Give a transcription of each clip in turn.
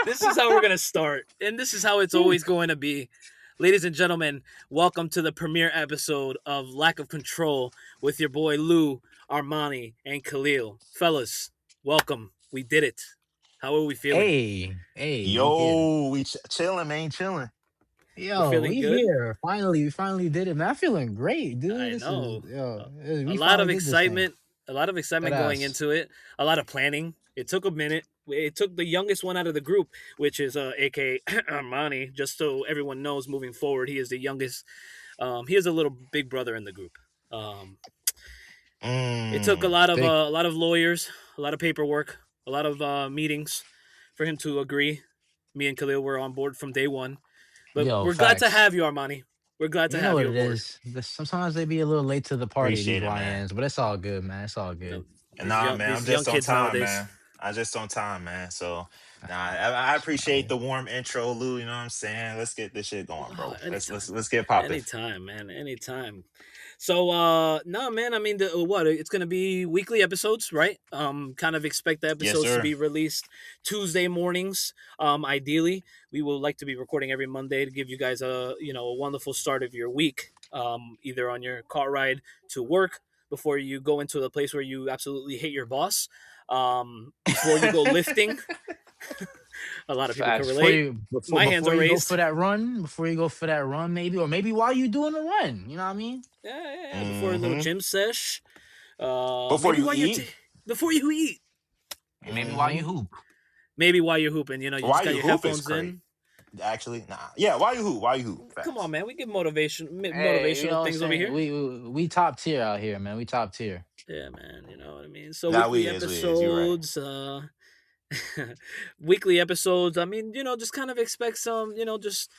This is how we're gonna start, and this is how it's always going to be. Ladies and gentlemen, welcome to the premiere episode of Lack of Control with your boy Lou, Armani, and Kahleel. Fellas, welcome. We did it. How are we feeling? Hey, we here. Yo, we chilling, man, chilling. We're Yo, feeling we good. here. We finally did it, man. I'm feeling great, dude. I This is know. A we lot finally of did this thing. excitement. A lot of That excitement going ass. into it. A lot of planning. It took a minute. It took the youngest one out of the group, which is A.K. Armani. Just so everyone knows, moving forward, he is the youngest. He is a little big brother in the group. Um, it took Mm. Big. a lot of lawyers, a lot of paperwork, a lot of meetings for him to agree. Me and Khalil were on board from day one, but Yo, we're glad to facts. have you, Armani. We're glad to You know have what you it aboard. is. Sometimes they be a little late to the party, these Appreciate it, man. YNs, but it's all good, man. It's all You know, good. And nah, man, I'm these young just on kids time, nowadays. man. I just on time, man. So nah, Ah, I it's appreciate fine. the warm intro, Lou. You know what I'm saying? Let's get this shit going, Oh, bro. Let's anytime, let's get popping. anytime, man, anytime. So, no, man. I mean, what? It's gonna be weekly episodes, right? Kind of expect the Yes, episodes to sir. be released Tuesday mornings. Ideally, we will like to be recording every Monday to give you guys a wonderful start of your week. Either on your car ride to work before you go into the place where you absolutely hate your boss. Before you go lifting, a lot of people can Facts. relate. My hands Before are you go raised. for that run, maybe, or maybe while you doing the run. You know what I mean? Yeah, yeah, yeah. Before a little Mm-hmm. gym sesh. Before Maybe you while you're eat. before you eat. Maybe while Mm-hmm. you hoop. Maybe while you're hooping, you Why just got you your hoop is headphones great. in. Actually, nah. Yeah, why you hoop? Why you hoop? Come on, Facts. man. We give Hey, you know motivational what I'm things over saying? here. We top tier out here, man. We top tier. Yeah, man. You know what I mean. So Nah, weekly we is. You're right. episodes. Weekly episodes. I mean, just kind of expect some. Just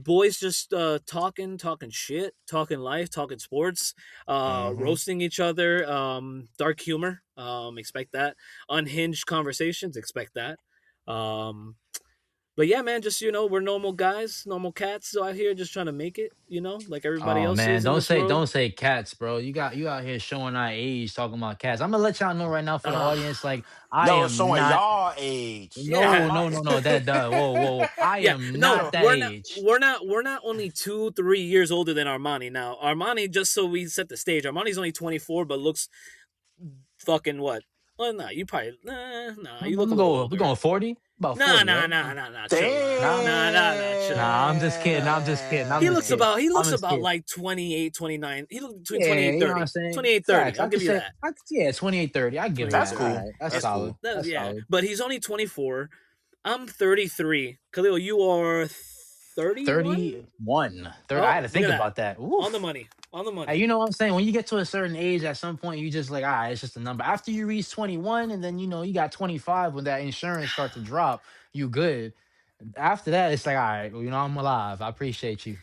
boys just talking shit, talking life, talking sports, Mm-hmm. roasting each other. Dark humor. Expect that. Unhinged conversations. Expect that. Um, But yeah, man, just we're normal guys, normal cats out here just trying to make it, like everybody Oh else man, is in this world. don't say cats, bro. You out here showing our age talking about cats. I'm gonna let y'all know right now for the Uh, audience, like I No, am showing not. y'all age. Not yeah, No. That whoa. I yeah. am No, not that we're not. age. We're not only 2-3 years older than Armani now. Armani, just so we set the stage, Armani's only 24, but looks fucking what? Well, nah, you probably nah. I'm You look a gonna little go. We older. going 40? About Nah, 40, nah, right? nah, nah, nah. Chill out. Nah, Nah, chill. I'm just kidding. I'm He just looks kidding. about he I'm looks just about kidding. like 28, 29. He looks between Yeah, 28, you know what I'm 30. saying? 28, 30. Facts. I'll I give could you say, that. yeah, 28, 30. I give him 28, That's that. All 30. cool. right, that's That's Yeah. solid. cool. That's Yeah. solid. But he's only 24. I'm 33. Khalil, you are 31? 31. 30. I had to Oh, look think at that. about that. On the Oof. money. On the Hey, money. you know what I'm saying? When you get to a certain age, at some point, you just like, all right, it's just a number. After you reach 21, and then you got 25, when that insurance start to drop, you good. After that, it's like, all right, well, I'm alive. I appreciate you.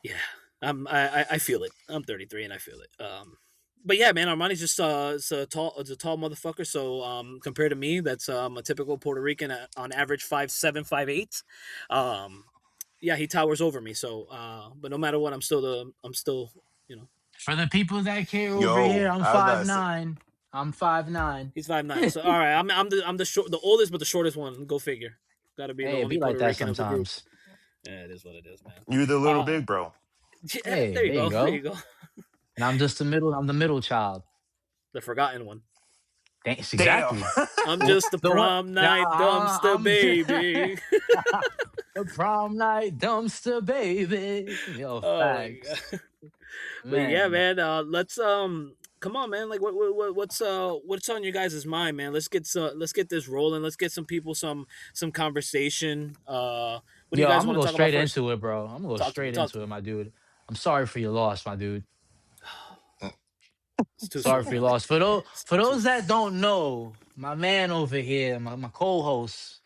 Yeah. I feel it. I'm 33 and I feel it. But yeah, man, Armani's just it's a tall motherfucker. So compared to me, that's a typical Puerto Rican on average 5'7", 5'8". Yeah, he towers over me. So but no matter what, I'm still you know For the people that care over here, Yo, I'm I was about five to say, nine. I'm 5'9". he's 5'9". So all right, I'm the oldest but the shortest one. Go figure. Got to be the Hey, it only be like Puerto that Rican of the group. sometimes. Yeah, it is what it is, man. you the little Uh big bro. yeah, Hey, there you there you go. There go. you go. And I'm just the middle. I'm the middle child. The forgotten one. Thanks, Damn. exactly. I'm just a The one. prom Yeah, night dumpster I'm baby. a prom night dumpster baby. Yo, Oh my facts, god. But yeah, man. man. Let's come on, man. Like what's on your guys' mind, man? Let's get this rolling. Let's get some people some conversation. What do you Yo, guys I'm want gonna to go talk about straight first? into it, bro. I'm gonna go Talk to me. straight Talk into to it, me. my dude. I'm sorry for your loss, my dude. It's too Sorry soon, for your man. loss. For those It's for too those that don't know, my man over here, my co-host,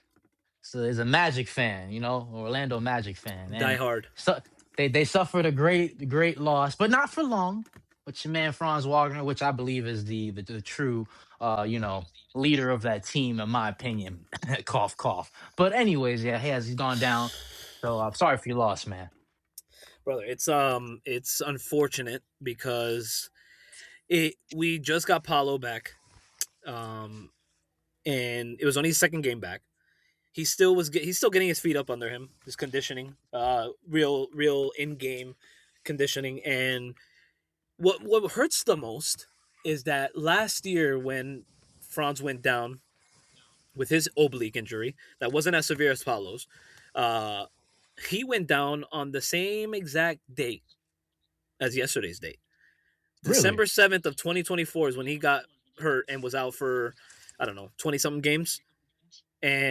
is a Magic fan, Orlando Magic fan, die and hard. so they suffered a great loss, but not for long. But your man Franz Wagner, which I believe is the true, leader of that team, in my opinion. Cough, cough. But anyways, yeah, he's gone down. So I'm sorry for your loss, man. Brother, it's unfortunate because it we just got Paulo back. Um and it was only his second game back. he's still getting his feet up under him, his conditioning, real in game conditioning. And what hurts the most is that last year when Franz went down with his oblique injury, that wasn't as severe as Paulo's. Uh, he went down on the same exact date as yesterday's date. Really? December 7th of 2024 is when he got hurt and was out for, I don't know, 20 something games.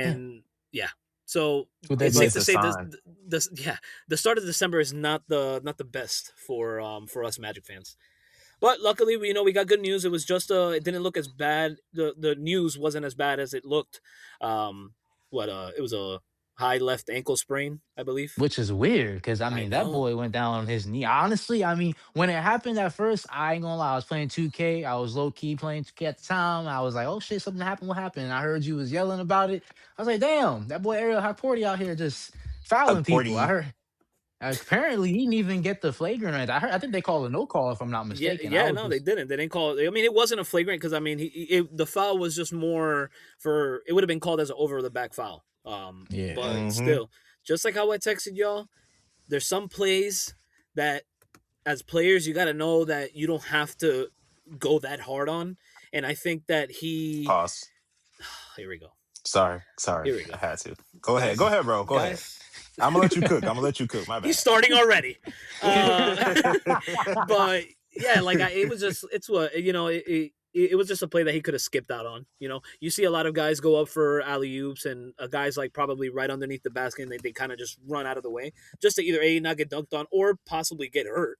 Damn. And yeah, so Who'd they it's Maybe safe play? it's to a say sign. this yeah, the start of December is not the best for us Magic fans. But luckily, we got good news. It was just it didn't look as bad. The news wasn't as bad as it looked. What it was a high left ankle sprain, I believe. Which is weird because I I mean that know. boy went down on his knee. Honestly, I mean when it happened at first, I ain't gonna lie. I was playing 2K. I was low key playing 2K at the time. I was like, oh shit, something happened. What happened? And I heard you was yelling about it. I was like, damn, that boy Ariel Haporti out here just Hug fouling people. I Porty. heard apparently he didn't even get the flagrant. I think they called a no call if I'm not Yeah, mistaken. I yeah, was no, they just didn't. They didn't call it. I mean, it wasn't a flagrant because I mean, the foul was just more for. It would have been called as an over the back foul. yeah, But Mm-hmm. still, just like how I texted y'all, there's some plays that as players you got to know that you don't have to go that hard on. And I think that he. Pause. Here we go. Sorry. Here we I go, had to. Go ahead. Go guys. ahead, bro. Go ahead. Guys, I'm gonna let you cook. I'm gonna let you cook. My he's bad. starting already. Uh, but yeah, like it was just it's what it was just a play that he could have skipped out on. You see a lot of guys go up for alley oops and guys like probably right underneath the basket and they kind of just run out of the way just to either not get dunked on or possibly get hurt.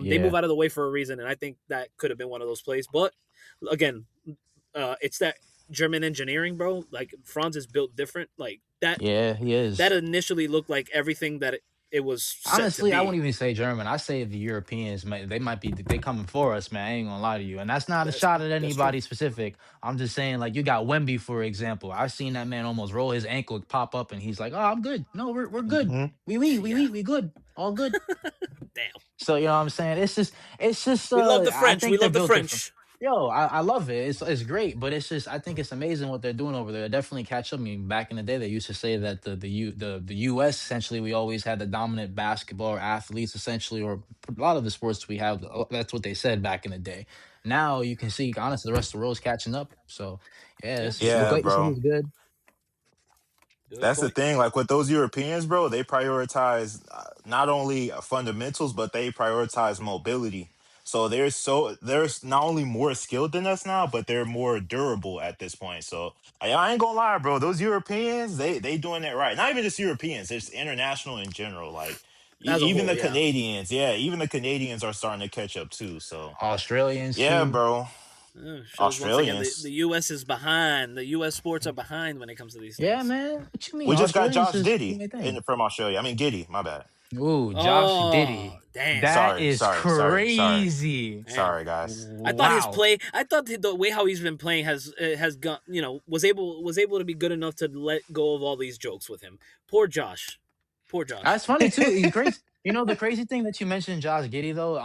They move yeah, out of the way for a reason, and I think that could have been one of those plays. But again, it's that German engineering, bro. Like Franz is built different. Like that yeah. He that is. initially looked like everything that it was set to Honestly, I be. wouldn't even say German. I say the Europeans, they might be they coming for us, man. I ain't gonna lie to you, and that's not a That's shot at that's true. anybody specific. I'm just saying, like you got Wemby for example. I've seen that man almost roll his ankle, pop up, and he's like, "Oh, I'm good. No, we're good. Mm-hmm. Yeah. We good. All good." Damn. So you know what I'm saying? It's just We love the I French. We think they're love the built different. French. Yo, I love it. It's great, but it's just I think it's amazing what they're doing over there. Definitely catch up. I mean, back in the day, they used to say that the U.S. essentially we always had the dominant basketball or athletes essentially, or a lot of the sports we have. That's what they said back in the day. Now you can see, honestly, the rest of the world's catching up. So yeah, Yeah. it's Yeah, great to see. bro. It's good. Good That's the point. thing. Like with those Europeans, bro, they prioritize not only fundamentals, but they prioritize mobility. So there's not only more skilled than us now, but they're more durable at this point. So I ain't gonna lie, bro. Those Europeans, they doing it right. Not even just Europeans, it's international in general. Like As a even whole, the yeah. Canadians, yeah, even the Canadians are starting to catch up too. So Australians yeah, too. bro. Shows once again the Australians. U.S. is behind. The U.S. sports are behind when it comes to these Yeah, things. man. What you mean? We just got Australians Josh just doing Diddy their thing. from Australia. I mean Giddy, my bad. Ooh, Josh Oh Diddy. damn, That Sorry, is sorry, sorry, sorry. crazy. damn. Sorry, guys. I thought his Wow. play. I thought the way how he's been playing has got was able to be good enough to let go of all these jokes with him. Poor Josh. Poor Josh. That's funny too. He's crazy. You know the crazy thing that you mentioned, Josh Giddey though.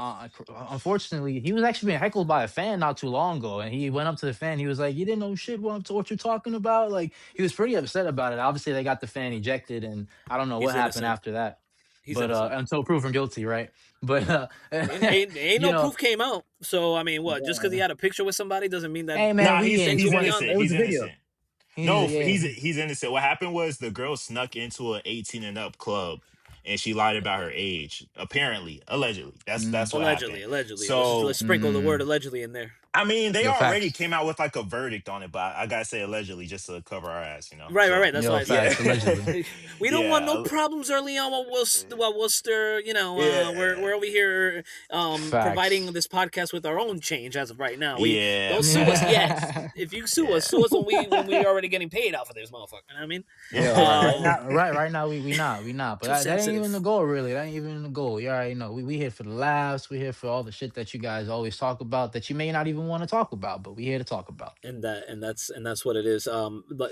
Unfortunately, he was actually being heckled by a fan not too long ago, and he went up to the fan. He was like, "You didn't know shit. What you're talking about?" Like he was pretty upset about it. Obviously, they got the fan ejected, and I don't know what He's happened innocent. after that. He's But innocent. until proven guilty, right? But Ain't you no know, proof came out. So I mean, what? Just because he yeah. had a picture with somebody doesn't mean that Hey man, Nah, we things he's go won. beyond innocent. It it. was He's a video. innocent. No, Yeah. he's innocent. What happened was the girl snuck into a 18 and up club and she lied about her age. Apparently, allegedly. That's Mm, what happened. Allegedly. Let's So sprinkle the word mm, allegedly in there. I mean, they yo, already facts. came out with like a verdict on it, but I gotta say allegedly just to cover our ass, Right. So That's Yo, why I said facts. Allegedly. we don't want no yeah, problems early on while Worcester. yeah, we're over here providing Facts. this podcast with our own change as of right now. We yeah, don't sue us yet. Yeah. If you yeah, sue us when we already getting paid off of this motherfucker. You know what I mean, Yo, right um, now, right now, we not. But too that ain't even the sensitive. goal, really. That ain't even the goal. You already know. We here for the laughs. We here for all the shit that you guys always talk about that you may not even want to talk about, but we here to talk about. And that's what it is.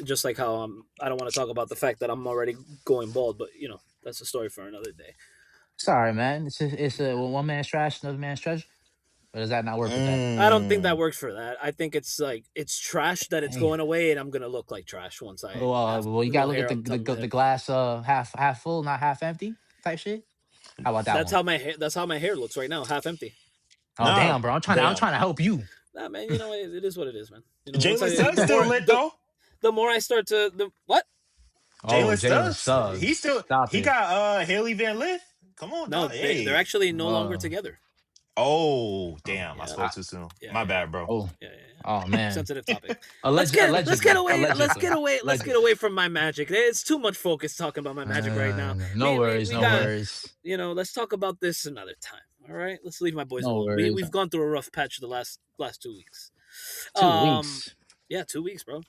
Just like how I don't want to talk about the fact that I'm already going bald, but that's a story for another day. Sorry, man. It's a one man's trash, another man's treasure. Or does that not work with that? I don't think that Mm. works for that. I think it's like it's trash that it's Dang. going away, and I'm gonna look like trash once I have Well, you no gotta look at hair on top of my the head. glass half full, not half empty type shit. How about that That's one? how my hair. That's how my hair looks right now, half empty. Oh Nah, damn, bro. I'm damn. trying to help you. Nah, man. You know it is what it is, man. You know, once Jalen I Suggs still lit though. the more I start to the what? Oh, Jalen Jalen Suggs, Suggs. Stop he it. got Haley Van Lith. Come on, No, dog. they're Hey. actually no longer Uh, together. Oh, oh, damn. I Yeah, spoke too soon. yeah, My yeah, yeah. bad, bro. oh, Yeah, yeah, yeah. oh man. Sensitive topic. Allegedly. Let's get Allegedly. away from my Magic. It's too much focus talking about my Magic right now. No worries, We no got worries. let's talk about this another time. All right, let's leave my boys No alone. worries. We've gone through a rough patch the last 2 weeks. Two Um, weeks. yeah, 2 weeks, bro.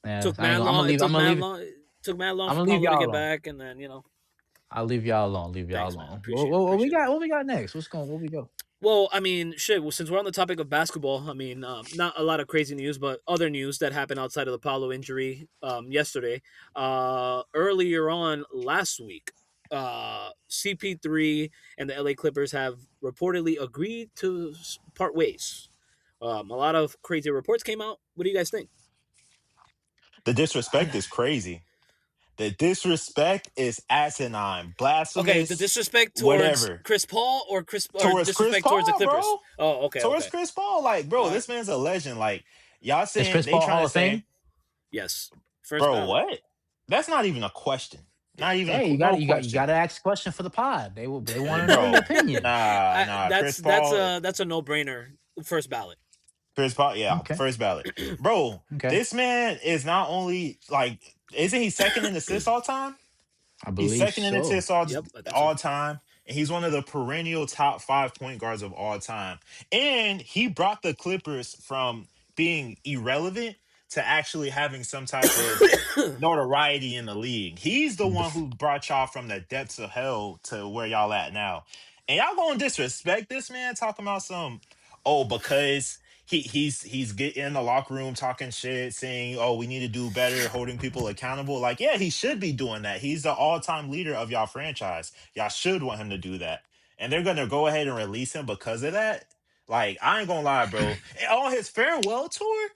Yeah, Took I ain't mad gonna, long. It I'm took gonna mad leave long. It took mad long I'm for gonna leave Paulo to y'all get alone. back, and then I'll leave y'all alone. Leave y'all thanks, man. alone. Appreciate it. Appreciate it. What we got next? What we go? Well, I mean, shit. Well, since we're on the topic of basketball, I mean, not a lot of crazy news, but other news that happened outside of the Paulo injury yesterday. Earlier on last week, CP3 and the LA Clippers have reportedly agreed to part ways. A lot of crazy reports came out. What do you guys think? The disrespect is crazy. The disrespect is asinine, Okay, the blasphemous, disrespect towards whatever. Chris Paul or Towards Chris disrespect towards the Paul, Clippers. bro. Oh, okay, Towards okay. Chris Paul. Like, All bro, right. this man's a legend. Like, y'all Is saying Chris they Paul trying Hall to of Fame? say, Yes, first bro, ballot. what? That's not even a question. Yeah. Not even Hey, no you question. got to ask a question for the pod. They want to know your Bro, opinion. nah. Chris Paul, That's a no brainer. First ballot. Chris Paul, yeah, Okay. first ballot. Bro, Okay. this man is not only like, isn't he second in assists all time? I He's believe second in so. assists Yep, I think so. all time, and he's one of the perennial top 5 point guards of all time. And he brought the Clippers from being irrelevant to actually having some type of notoriety in the league. He's the one Bef- who brought y'all from the depths of hell to where y'all at now. And y'all gonna disrespect this man talking about some, oh, because he's getting in the locker room talking shit, saying, oh, we need to do better, holding people accountable. Like, yeah, he should be doing that. He's the all-time leader of y'all franchise. Y'all should want him to do that. And they're gonna go ahead and release him because of that. Like, I ain't gonna lie, bro. And on his farewell tour,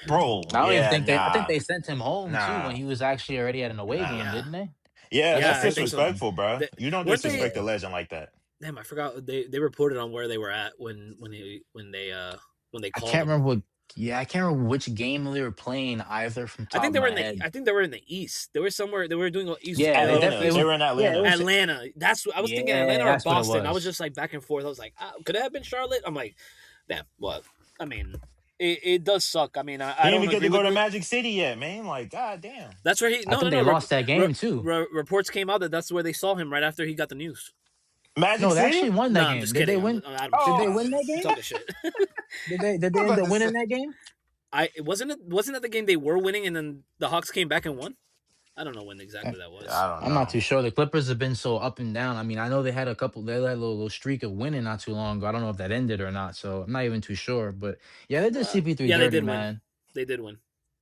bro, I don't even yeah, think I think nah, they sent him home too when nah, he was actually already at an away game, nah. didn't they? Yeah, That's that's Yeah, I think official. so. disrespectful, bro. They, You don't weren't disrespect they? a legend like that. Damn, I forgot. They reported on where they were at when they I called can't them. remember what. Yeah, I can't remember which game they were playing either from I top think of they were my in the. head. I think they were in the East. They were somewhere. They were doing Yeah, they definitely. Atlanta. It They was, were in yeah, it Atlanta. was. Atlanta. That's I was thinking Atlanta Yeah, or that's what it Boston. I was was. just like back and forth. I was like, could it have been Charlotte? I'm like, damn. What? I mean, it does suck. I mean, He I didn't don't even get agree to go with to it. Magic City yet, man. Like, god damn. That's where he. I No, no, think they no. lost that game too. Reports came out that that's where they saw him right after he got the news. Magic No, they City? actually won No, that I'm game. just Did they kidding. win? I'm Did Oh, they win that I'm game? talking shit. Did I they was end about up to winning say. that game? Wasn't it the game they were winning and then the Hawks came back and won? I don't know when Uh, exactly that was. I don't I'm not know. too sure. The Clippers have been so up and down. I mean, I know they had a couple. They had a little streak of winning not too long ago. I don't know if that ended or not. So I'm not even too sure. But yeah, they did CP3 Yeah, they dirty, did win. man. They did win.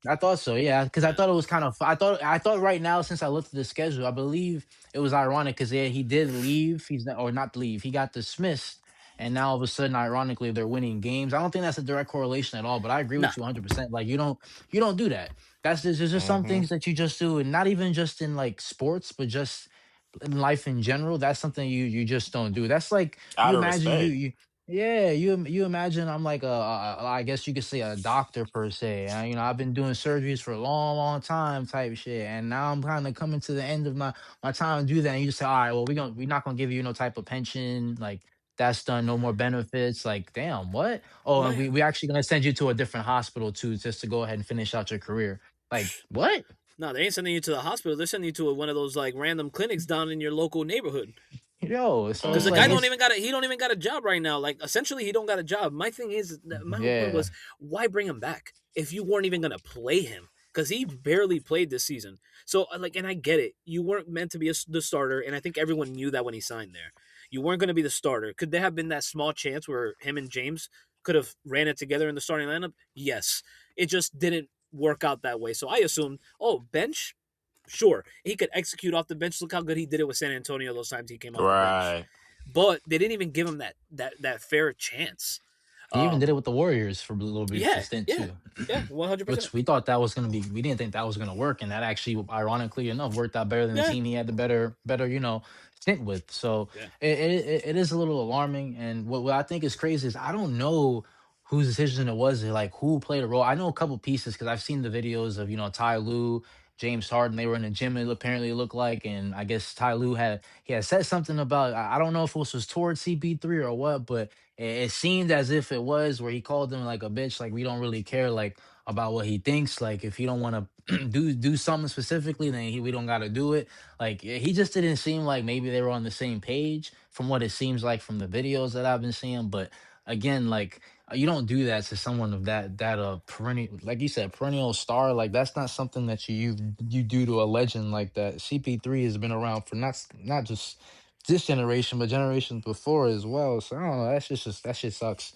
I thought so, yeah, because I Yeah. thought it was kind of. I thought right now since I looked at the schedule, I believe it was ironic because yeah, he did leave. He's not or not leave. He got dismissed, and now all of a sudden, ironically, they're winning games. I don't think that's a direct correlation at all. But I agree Nah. with you 100%. Like you don't do that. That's just there's just some Hmm. things that you just do, and not even just in like sports, but just in life in general. That's something you just don't do. That's like you Out of imagine respect. yeah, you imagine I'm like I guess you could say a doctor per se. You know, I've been doing surgeries for a long time type shit, and now I'm kind of coming to the end of my time to do that. And you just say, all right, well we're not gonna give you no type of pension, like that's done, no more benefits. Like, damn, what? Oh, and My we actually gonna send you to a different hospital too, just to go ahead and finish out your career. Like, what? no, they ain't sending you to the hospital. They're sending you to one of those like random clinics down in your local neighborhood. Yo, so Because it's the like guy Hmm. don't it's even got a he don't even got a job right now. Like essentially, he don't got a job. My thing is, my whole point yeah. was, why bring him back if you weren't even gonna play him? Because he barely played this season. So like, and I get it. You weren't meant to be the starter, and I think everyone knew that when he signed there. You weren't going to be the starter. Could there have been that small chance where him and James could have ran it together in the starting lineup? Yes. It just didn't work out that way. So I assumed, oh, bench. Sure, he could execute off the bench. Look how good he did it with San Antonio those times he came off the bench. Right. but they didn't even give him that fair chance. He even did it Um, with the Warriors for a little bit for yeah, stint yeah, too, yeah, 100%. which we thought that was gonna be. We didn't think that was gonna work, and that actually, ironically enough, worked out better than the Yeah, team he had the better stint with. So yeah, it is a little alarming. And what I think is crazy is I don't know whose decision it was, like who played a role. I know a couple pieces because I've seen the videos of Ty Lue, James Harden. They were in the gym. It apparently looked like, and I guess Ty Lue had said something about. I don't know if this was towards CP3 or what, but it seemed as if it was where he called him like a bitch, like we don't really care like about what he thinks. Like if you don't want to do something specifically, then we don't got to do it. Like he just didn't seem like maybe they were on the same page from what it seems like from the videos that I've been seeing. But again, like you don't do that to someone of that perennial, like you said, perennial star. Like that's not something that you do to a legend like that. CP3 has been around for not just this generation, but generations before as well. So I don't know. That shit sucks.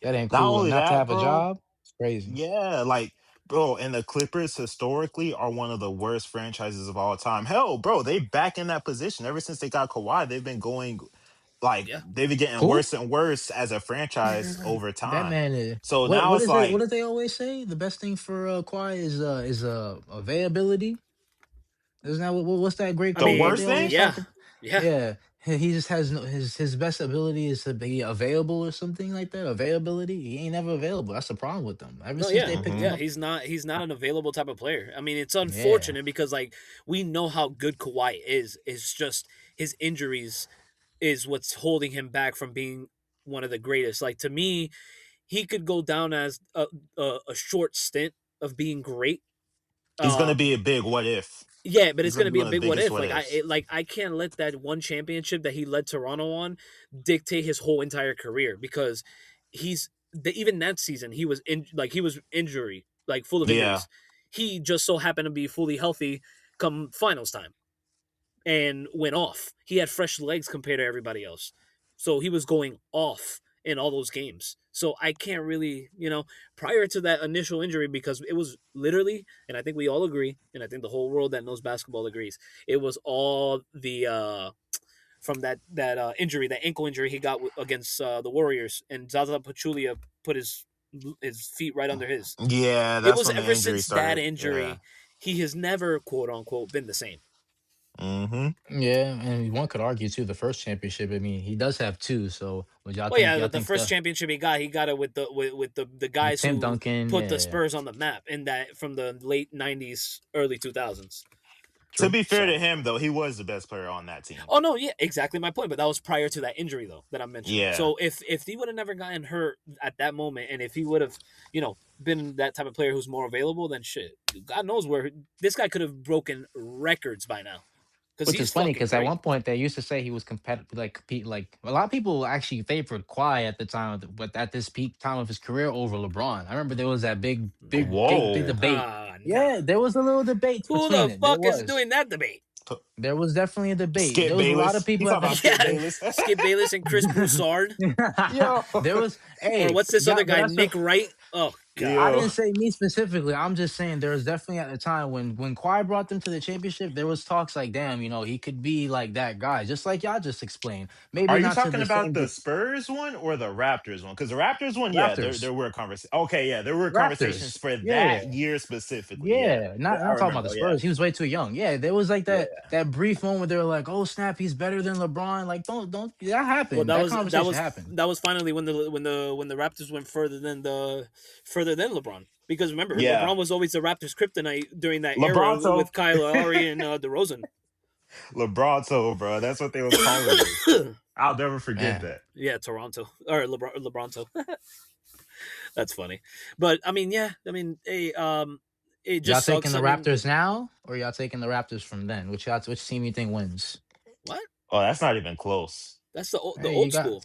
That ain't Not cool. And only not to that, have a bro. job, it's crazy. Yeah, like, bro, and the Clippers historically are one of the worst franchises of all time. Hell, bro, they back in that position ever since they got Kawhi. They've been going like yeah. they've been getting Who? worse and worse as a franchise over That time. man is So now what it's is it? What like do they always say? The best thing for Kawhi is availability. Isn't that what's that great I the quote that worst they mean, thing. always yeah, talk about? yeah. Yeah, he just has no his best ability is to be available or something like that. Availability, he ain't never available. That's the problem with them. Ever No, since yeah, they picked him Hmm. yeah. up, He's not an available type of player. I mean, it's yeah, unfortunate because like we know how good Kawhi is. It's just his injuries is what's holding him back from being one of the greatest. Like to me, he could go down as a short stint of being great. He's gonna be Um, a big what if. yeah, but He's it's gonna gonna be be a one of the big what biggest if. what ifs. Like I can't let that one championship that he led Toronto on dictate his whole entire career because even that season he was injury like full of Yeah, injuries. He just so happened to be fully healthy come finals time and went off. He had fresh legs compared to everybody else. So he was going off in all those games. So I can't really, prior to that initial injury, because it was literally, and I think we all agree, and I think the whole world that knows basketball agrees, it was all the from that injury, that ankle injury he got against the Warriors, and Zaza Pachulia put his feet right under his. yeah, It that's was when the ever injury since that started. Yeah. injury, he has never quote unquote been the same. Hmm. yeah. And one could argue too, the first championship. I mean, he does have two. So would y'all Well, think? yeah, Y'all the think first championship he got it with the with guys Tim who Duncan? put the Yeah, Spurs on the map in that from the late '90s, early 2000s. To true. be fair to So, him, though, he was the best player on that team. oh no, yeah, exactly my point. But that was prior to that injury though that I'm mentioning. Yeah. So if he would have never gotten hurt at that moment, and if he would have, been that type of player who's more available, then shit, God knows where this guy could have broken records by now because Which he's is funny fucking because at great. one point they used to say he was competitive, like compete. Like a lot of people actually favored Kawhi at the time, but at this peak time of his career over LeBron. I remember there was that big Whoa. debate. Nah. Yeah, there was a little debate Who between the it. There fuck is was. doing that debate? There was definitely a debate. Skip There was a lot of Bayless. He's people at talking about the. Skip Yeah, Bayless. Skip Bayless and Chris Broussard. Yo. There was. Or Hey, what's this yeah, other but guy, that's what Nick Wright? Oh God. I Yo. didn't say me specifically. I'm just saying there was definitely at the time when Kawhi brought them to the championship, there was talks like, damn, he could be like that guy, just like y'all just explained. Are Maybe you not to talking the about same the Spurs one or the Raptors one? Because the Raptors one, yeah, there Raptors. were conversations. Okay, yeah, there were conversations Raptors. for Yeah. that year specifically. Yeah, Yeah. Not I not talking about the remember. Yeah, Spurs. He was way too young. Yeah, there was like that yeah. that brief moment where they were like, oh snap, he's better than LeBron. Like, don't that Well, happened. that That was that conversation was happened. that was finally when the Raptors went further than LeBron. Because remember, Yeah. LeBron was always the Raptors' kryptonite during that era LeBronto, with Kyle Lowry and DeRozan. LeBronto, bro. That's what they was calling him. I'll never forget Man. that. Yeah, Toronto or LeBronto. That's funny, but I mean, yeah, I mean, it Y'all just taking sucks. the I mean, Raptors now, or y'all taking the Raptors from then? Which team you think wins? what? Oh, that's not even close. That's the Hey, you old got school.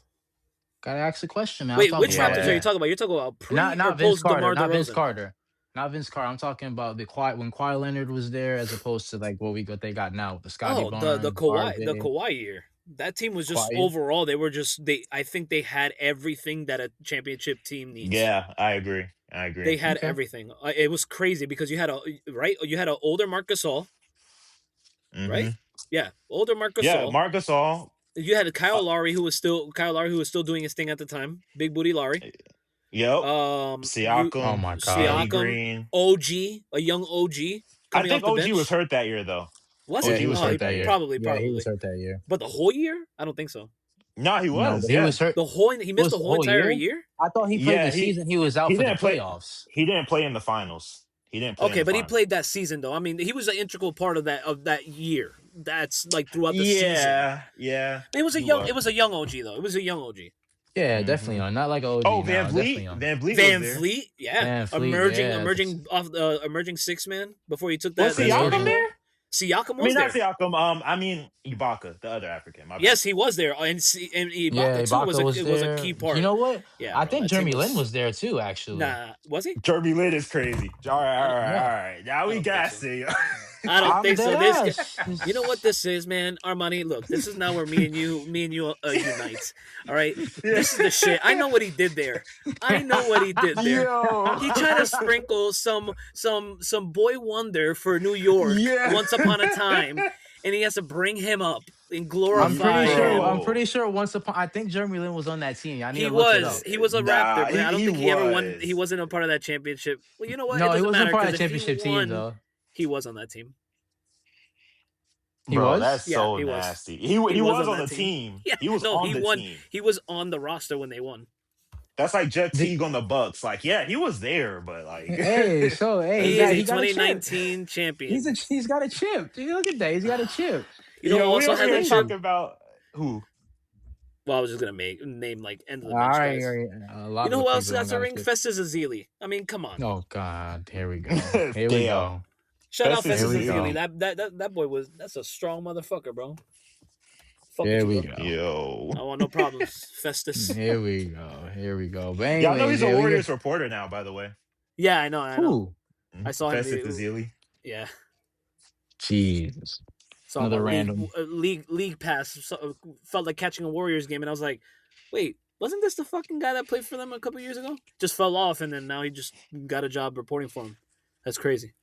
gotta ask the question, man. I'm Wait, talking which about Raptors are you Yeah. talking about? You're talking about not pre or not Vince post Carter, DeMar not Vince DeRozan? Carter, not Vince Carter. I'm talking about the quiet when Kawhi Leonard was there, as opposed to like what they got now with the Scotty Oh, the Barnes, RJ, Kawhi year. That team was just Kawhi. overall. They were just they. I think they had everything that a championship team needs. Yeah, I agree. I They agree. had Okay. everything. It was crazy because you had a right. You had an older Marc Gasol, right? Hmm. Yeah, older Marc Yeah, Gasol. Marc Gasol. You had Uh, Kyle Lowry who was still doing his thing at the time. Big booty Lowry. yep. You Oh Siakam, my god. Danny Siakam, Green. OG, a young OG I coming off think the OG was bench. hurt that year though. Was Yeah, he? OG he was was Oh, hurt hurt that that year. year. probably, Yeah, he was probably. hurt that year. But the whole year? I don't think so. No, he No, was. but he Yeah, was hurt. He It missed was the the whole whole entire year. year. I thought he played yeah. the season. He was out He for the didn't play. playoffs. He didn't play in the finals. He didn't play in Okay, the but he finals. played that season though. I mean, he was an integral part of that year. That's like throughout the season. Yeah, yeah, It was a he young was. it was a young OG though. It was a young OG. Yeah, definitely Hmm. on. Not like an Oh, OG Van now. Definitely Vliet. on. Van Vliet was Van there. Vliet, yeah, Man, Fleet. Yeah, emerging six man before he took Was that yeah. Siakam starting there? role. Siakam I mean, was not there. Siakam. I mean Ibaka, the other African. My bad. Yes, he was there, and Yeah, Ibaka too Ibaka was was a there. key You part. know what? Yeah, I bro, think that team Jeremy Lin was was there too. Actually, was he? Jeremy Lin is crazy. All right, all right, yeah. all right. Now I we don't think got so. to. I don't I'm think so. dead ass. You know what this is, man? Armani, look, this is now where me and you unite. All right, Yeah. this is the shit. I know what he did there. I know what he did there. Yo. He tried to sprinkle some boy wonder for New York Yeah. once upon a time, and he has to bring him up and I'm glorify pretty sure. him. I'm Bro. pretty sure. Once upon, I think Jeremy Lin was on that team. I need He to look it was up. he was a Nah, Raptor, but I don't he think he ever won. He was. wasn't a part of that championship. Well, you know what? It No, he doesn't wasn't matter part of because that if he championship team won, though. he was on that team. He Bro, that's was. Yeah, so he was. nasty. He He was was on on that the team. team. Yeah, He was no, on he the won. team. He was on the roster when they won. That's like Jet Did, Teague on the Bucks. Like, yeah, he was there, but like hey, so hey, that's He is a he it. got a chip. 2019 champion. He's got a chip. Dude, look at that. He's got a chip. You know who Yo, we also over had here that chip? Crazy. talking about who? Well, I was just gonna name like end of the All bench right, guys. a You lot know of who else people don't has a got a ring? chip. Festus Ezeli. I mean, come on. Oh God, here we go. Here we Damn. go. Shout out Festus Here Festus we Ezeli. go. Ezeli. That boy that's a strong motherfucker, bro. Fuck with Here you, we bro. go. Yo. I want no problems, Festus. Here we go. Here we go. But Y'all know anyways, he's a yeah, we Warriors get reporter now, by the way. Yeah, I know. I who? saw him. Festus Ezeli. Yeah, Jesus, saw him another on random. league pass. Felt like catching a Warriors game, and I was like, wait, wasn't this the fucking guy that played for them a couple years ago? Just fell off, and then now he just got a job reporting for him. That's crazy.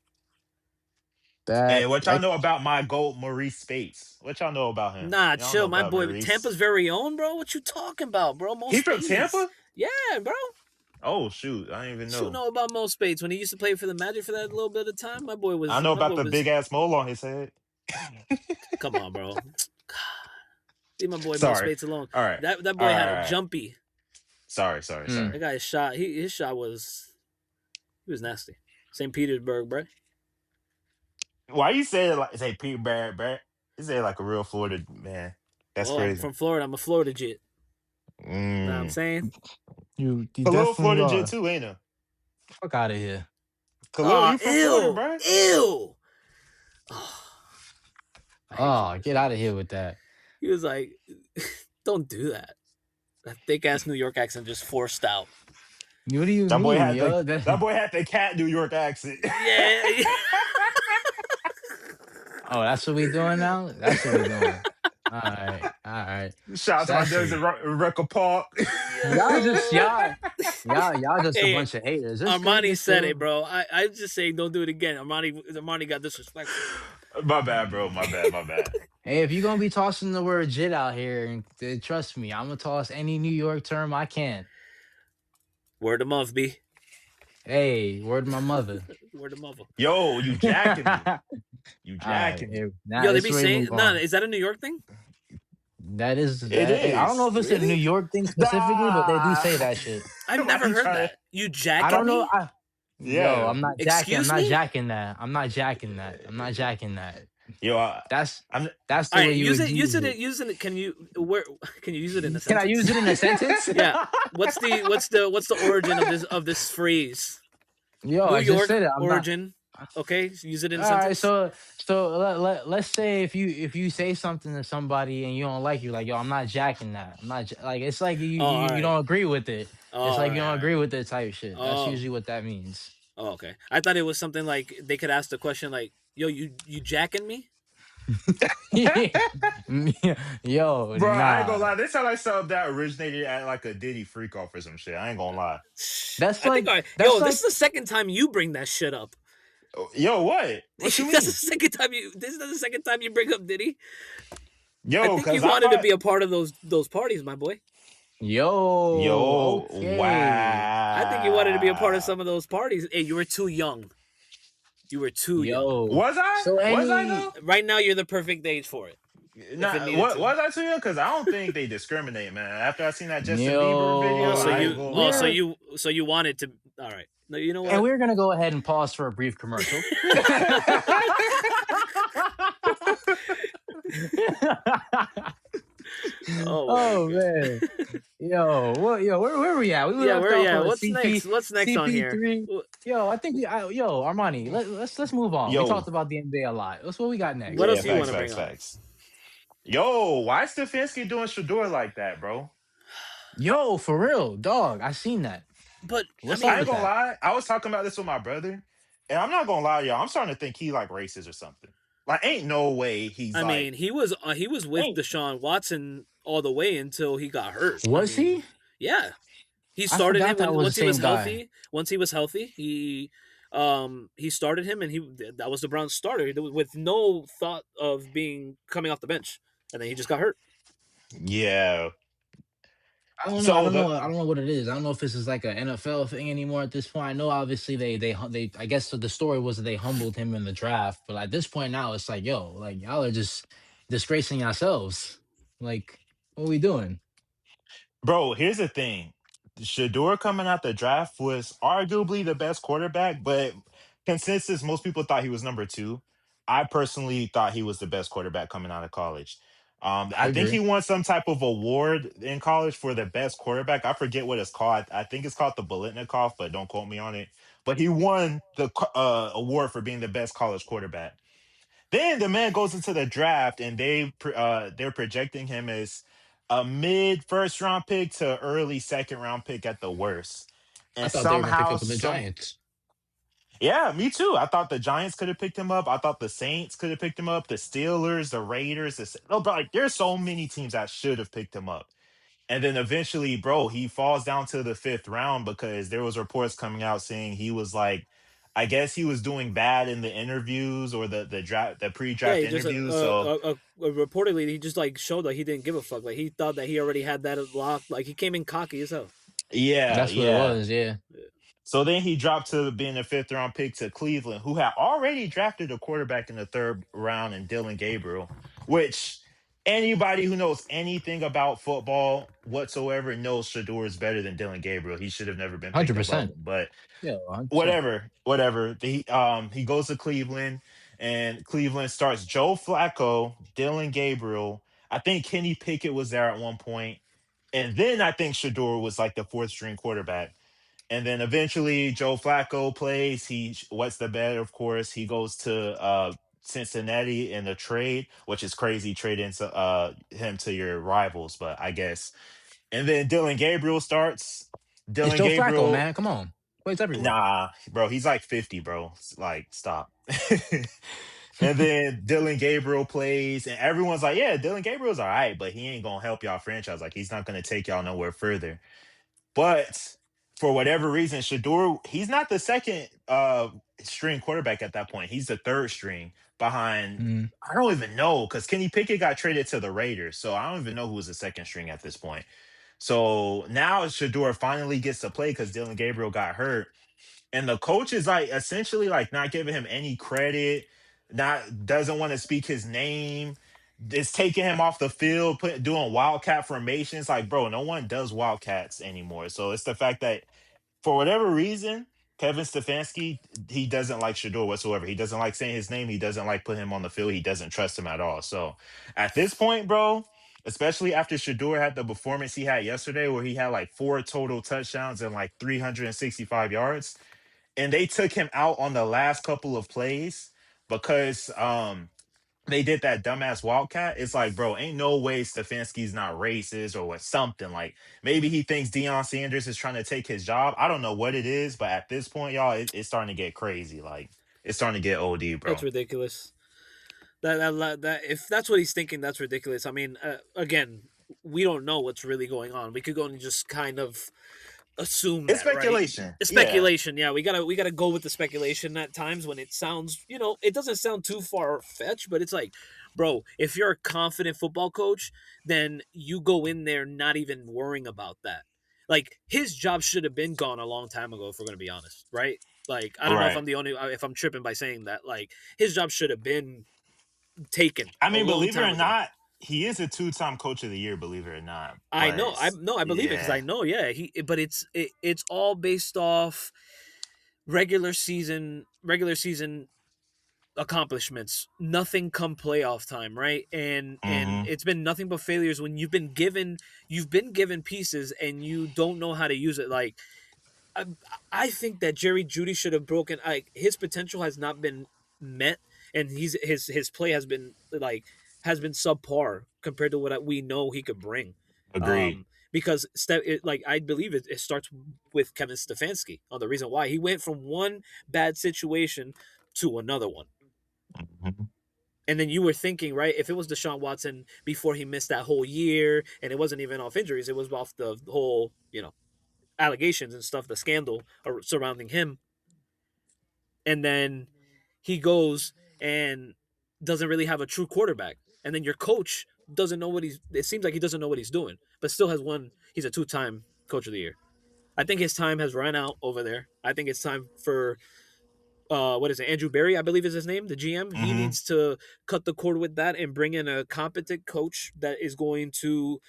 Hey, That, what y'all that know about my GOAT, Maurice Spates? What y'all know about him? Nah, Y'all know chill, my about boy. Maurice? Tampa's very own, bro. What you talking about, bro? Mo He from Spades. Tampa? Yeah, bro. Oh shoot, I didn't even What you know. know about Mo Spades when he used to play for the Magic for that little bit of time? My boy was. I know My about boy the was. big ass mole on his head. Come on, bro. Leave my boy Mo Sorry. Spades alone. All right. That All boy right, had all a right. jumpy. Sorry. That guy shot. His shot was. He was nasty. St. Petersburg, bro. Why you say it like say Pete Barrett, Barrett? You say it like a real Florida man. That's Well, I'm crazy. from Florida. I'm a Florida jit. Know what I'm Mm. saying? you A little definitely Florida are. jit too, ain't it? Fuck out of here. Khalil, Oh, you from Florida, ew. bro? Ew. Oh, I hate Oh, you. get out of here with that. He was like, don't do that. That thick ass New York accent just forced out. What do you That boy mean, had yo? that boy had the cat New York accent. Yeah. Oh, that's what we doing now. That's what we doing. All right, all right. Shout out to my That's dudes in Record Park. y'all just y'all just a Hey, bunch of haters. Armani said chill. it, bro. I just saying don't do it again. Armani got disrespectful. My bad, bro. My bad. Hey, if you're gonna be tossing the word "jit" out here, trust me, I'm gonna toss any New York term I can. Word of mouth, B. Hey, word of my mother. Word of mouth. Yo, you jacking me. All You right, jacking me. now Yo, they it's be ready to saying, move nah, on. is that a New York thing? That is It that. I don't know is. if it's a New Really? York thing specifically, but they do say that shit. I've Why never you heard trying to- that. You I jacking don't know. me? Yeah. Yo, I'm not jacking. Excuse I'm not me? jacking that. I'm not jacking that. I'm not jacking that. Yo, That's I'm that's the All way right, you use would it. use it. Use it. Can you use it in a Can I sentence? use it in a sentence? Yeah. What's the origin of this phrase? Yo, New I just York said it. I'm not. origin. Okay, use it in a All right, sentence. so let's say if you say something to somebody and you don't like you, like yo, I'm not jacking that. I'm not like it's like you, Oh, you all you right. don't agree with it. Oh, It's like all you don't right. agree with it type shit. That's Oh. usually what that means. Oh, okay. I thought it was something like they could ask the question like, "Yo, you jacking me?" Yo, bro, I ain't nah. gonna lie. This sound like something that originated at like a Diddy freak off or some shit. I ain't gonna lie. That's I like think that's this like is the second time you bring that shit up. Yo, what? What you mean? That's the second time you. This is the second time you bring up Diddy. I Yo, think you cause I wanted to might. be a part of those parties, my boy. Yo, Yo, okay. I think you wanted to be a part of wow. some of those parties. Hey, you were too young. You were too young. Yo. Was I? So Was I any though? Right now, you're the perfect age for it. If it Nah, needed what to. was I too young? Because I don't think they discriminate, man. After I seen that Justin Bieber Oh, video, yo, so I ain't you, gonna oh, so lie. we're you, so you wanted to. All right. No, you know and what? we're gonna go ahead and pause for a brief commercial. Oh my Oh god. man. Yo, where we at? We Yeah, left where? off Yeah. of What's next? CP What's next on here? CP3. Yo, I think yo, Armani, let's move on. We Yo, talked about the NBA a lot. That's what we got What next. yeah, else do you What want facts, to bring facts, up? facts. Yo, why Stefanski doing Shedeur like that, bro? Yo, for real, dog. I seen that. But I What's up I ain't with mean, gonna that? lie. I was talking about this with my brother, and I'm not gonna lie, y'all. I'm starting to think he like racist or something. Like, ain't no way he's like, he was with ain't. Deshaun Watson all the way until he got hurt. I Was mean, he? yeah, he I started him forgot that when was the once he was same guy. healthy. Once he was healthy, he started him, and that was the Browns starter with no thought of being coming off the bench, and then he just got hurt. Yeah. I don't know. I So don't know. the I don't know what it is. I don't know if this is like an NFL thing anymore at this point. I know obviously they. I guess the story was that they humbled him in the draft, but at this point now it's like, yo, like y'all are just disgracing yourselves. Like, what are we doing? Bro, here's the thing. Shador coming out the draft was arguably the best quarterback, but consensus, most people thought he was number two. I personally thought he was the best quarterback coming out of college. I I think he agree. won some type of award in college for the best quarterback. I forget what it's called. I think it's called the Bolitnikoff, but don't quote me on it. But he won the award for being the best college quarterback. Then the man goes into the draft, and they're projecting him as a mid first round pick to early second round pick at the worst. I And thought they were gonna pick somehow, up the some Giants. yeah, me too. I thought the Giants could have picked him up. I thought the Saints could have picked him up. The Steelers, the Raiders. No, but like, there's so many teams that should have picked him up. And then eventually, bro, he falls down to the fifth round because there was reports coming out saying he was like, I guess he was doing bad in the interviews or the Yeah, pre-draft he just interviews. So reportedly he just like showed like he didn't give a fuck. Like he thought that he already had that locked. Like he came in cocky as hell. yeah, That's what it yeah. was. Yeah, Yeah. So then he dropped to being a fifth round pick to Cleveland, who had already drafted a quarterback in the third round in Dylan Gabriel, which anybody who knows anything about football whatsoever knows Shador is better than Dylan Gabriel. He should have never been picked 100%. above him. But Yeah, 100%. whatever. He goes to Cleveland, and Cleveland starts Joe Flacco, Dylan Gabriel. I think Kenny Pickett was there at one point, and then I think Shador was like the fourth string quarterback. And then eventually Joe Flacco plays. He what's the bet? Of course, he goes to Cincinnati in a trade, which is crazy trading him to your rivals, but I guess. And then Dylan Gabriel starts. It's Dylan Joe Flacco, Gabriel, man. Come on, plays everywhere. nah, bro, he's like 50, bro. Like, stop. And then Dylan Gabriel plays, and everyone's like, yeah, Dylan Gabriel's all right, but he ain't gonna help y'all franchise. Like, he's not gonna take y'all nowhere further. But for whatever reason, Shador, he's not the second string quarterback at that point. He's the third string behind. Mm. I don't even know because Kenny Pickett got traded to the Raiders. So I don't even know who was the second string at this point. So now Shador finally gets to play because Dylan Gabriel got hurt. And the coach is like essentially like not giving him any credit, not doesn't want to speak his name. It's taking him off the field, doing wildcat formations. Like, bro, no one does wildcats anymore. So it's the fact that for whatever reason, Kevin Stefanski, he doesn't like Shador whatsoever. He doesn't like saying his name. He doesn't like putting him on the field. He doesn't trust him at all. So at this point, bro, especially after Shador had the performance he had yesterday, where he had like four total touchdowns and like 365 yards, and they took him out on the last couple of plays because they did that dumbass wildcat. It's like, bro, ain't no way Stefanski's not racist or what something. Like maybe he thinks Deion Sanders is trying to take his job. I don't know what it is, but at this point, y'all, it's starting to get crazy. Like it's starting to get OD, That's bro. ridiculous. That if that's what he's thinking, that's ridiculous. I mean, again, we don't know what's really going on. We could go and just kind of assume It's that, right? speculation. Yeah. Speculation. Yeah, we gotta go with the speculation at times when it sounds, it doesn't sound too far fetched, but it's like, bro, if you're a confident football coach, then you go in there not even worrying about that. Like his job should have been gone a long time ago, if we're gonna be honest, right? Like I don't know if Right. I'm the only if I'm tripping by saying that. Like his job should have been taken I a mean, long believe it time or ago. not, he is a two-time coach of the year, believe it or not. I But know, I no, I believe it because I yeah, know, yeah. But it's all based off regular season accomplishments. Nothing come playoff time, right? And hmm, it's been nothing but failures when you've been given pieces and you don't know how to use it. Like I, I think that Jerry Judy should have broken. Like his potential has not been met, and his play has been subpar compared to what we know he could bring. agreed. Because like I believe it starts with Kevin Stefanski on the reason why he went from one bad situation to another one. Mhm. And then you were thinking, right, if it was Deshaun Watson before he missed that whole year, and it wasn't even off injuries, it was off the whole, allegations and stuff, the scandal surrounding him, and then he goes and doesn't really have a true quarterback, and then your coach doesn't know what he's. It seems like he doesn't know what he's doing, but still has one. He's a two-time coach of the year. I think his time has run out over there. I think it's time for what is it? Andrew Berry, I believe is his name, the GM. He Hmm. needs to cut the cord with that and bring in a competent coach that is going to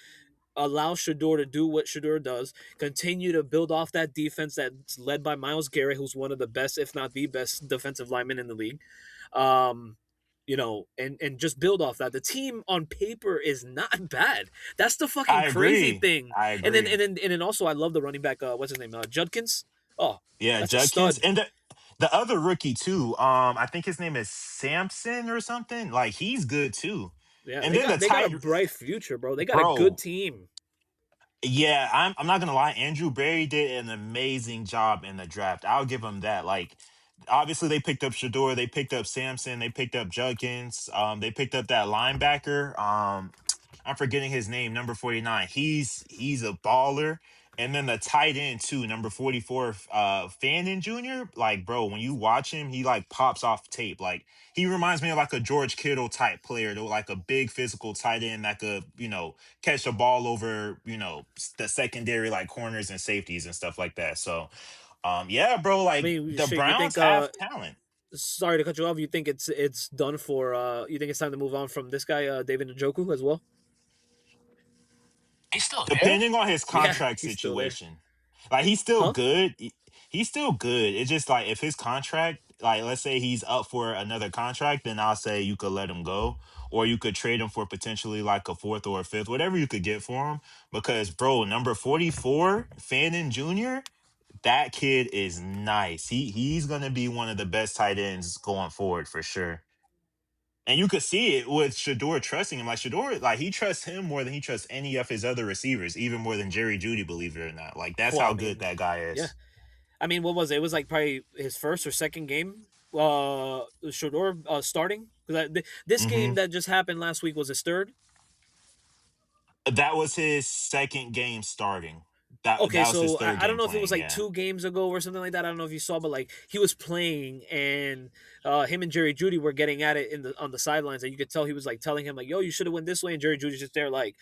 allow Shedeur to do what Shedeur does, continue to build off that defense that's led by Myles Garrett, who's one of the best, if not the best, defensive linemen in the league. Um, and just build off that. The team on paper is not bad. That's the fucking I crazy agree. thing. I And then agree. and then also I love the running back. What's his name? Judkins. Oh, Yeah, that's a Judkins stud. and the other rookie too. I think his name is Sampson or something. Like he's good too. Yeah, And then the they got a tight bright future, bro. They got a good bro. team. Yeah, I'm not gonna lie. Andrew Berry did an amazing job in the draft. I'll give him that. Like, obviously they picked up Shador, they picked up Sampson, they picked up Judkins, they picked up that linebacker. I'm forgetting his name, number 49. He's a baller. And then the tight end too, number 44, Fannin Jr. Like, bro, when you watch him, he like pops off tape. Like he reminds me of like a George Kittle type player, though, like a big physical tight end that could, catch a ball over, the secondary like corners and safeties and stuff like that. So, yeah, bro, I like mean, the shit. You Browns think? have talent. Sorry to cut you off. You think it's done for? You think it's time to move on from this guy, David Njoku, as well? He's still there. Depending on his Yeah, contract he's still there. situation. Like he's still Huh? good. He's still good. It's just like if his contract, like let's say he's up for another contract, then I'll say you could let him go. Or you could trade him for potentially like a fourth or a fifth, whatever you could get for him. Because bro, number 44, Fannin Jr., that kid is nice. He's gonna be one of the best tight ends going forward for sure. And you could see it with Shador trusting him. Like Shador, like he trusts him more than he trusts any of his other receivers, even more than Jerry Judy, believe it or not. Like that's Well, how I good mean, that guy yeah. is. I mean, what was it? It was like probably his first or second game. Shador starting because this Hmm. game that just happened last week was his third. That was his second game starting. That Okay, that was his so third I don't game know if it was playing. like Yeah. 2 games ago or something like that. I don't know if you saw, but like he was playing and him and Jerry Judy were getting at it on the sidelines, and you could tell he was like telling him like, "Yo, you should have went this way," and Jerry Judy's just there like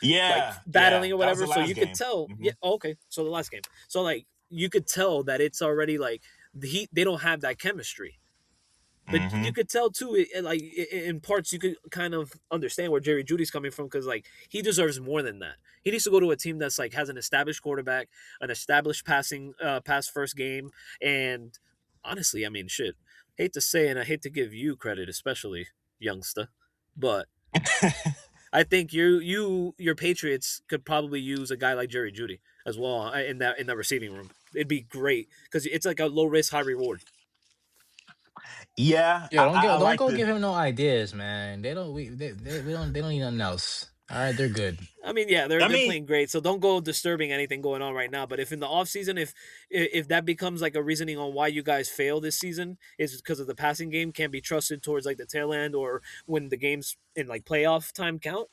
Yeah. battling Yeah. or That was whatever. the So last you could game. tell, Hmm. yeah, okay, so the last game, so like you could tell that it's already like they don't have that chemistry. But you Hmm. could tell too, in parts, you could kind of understand where Jerry Judy's coming from because like he deserves more than that. He needs to go to a team that's like has an established quarterback, an established pass first game, and honestly, I mean, shit. Hate to say, and I hate to give you credit, especially youngster, but I think your Patriots could probably use a guy like Jerry Judy as well in that receiving room. It'd be great because it's like a low risk, high reward. Yeah. Yeah, I don't like go the. give him no ideas, man. They don't need nothing else. All right, they're good. I mean, yeah, I they're mean, playing great, so don't go disturbing anything going on right now. But if in the offseason, if that becomes like a reasoning on why you guys fail this season is because of the passing game can't be trusted towards like the tail end or when the games in like playoff time count,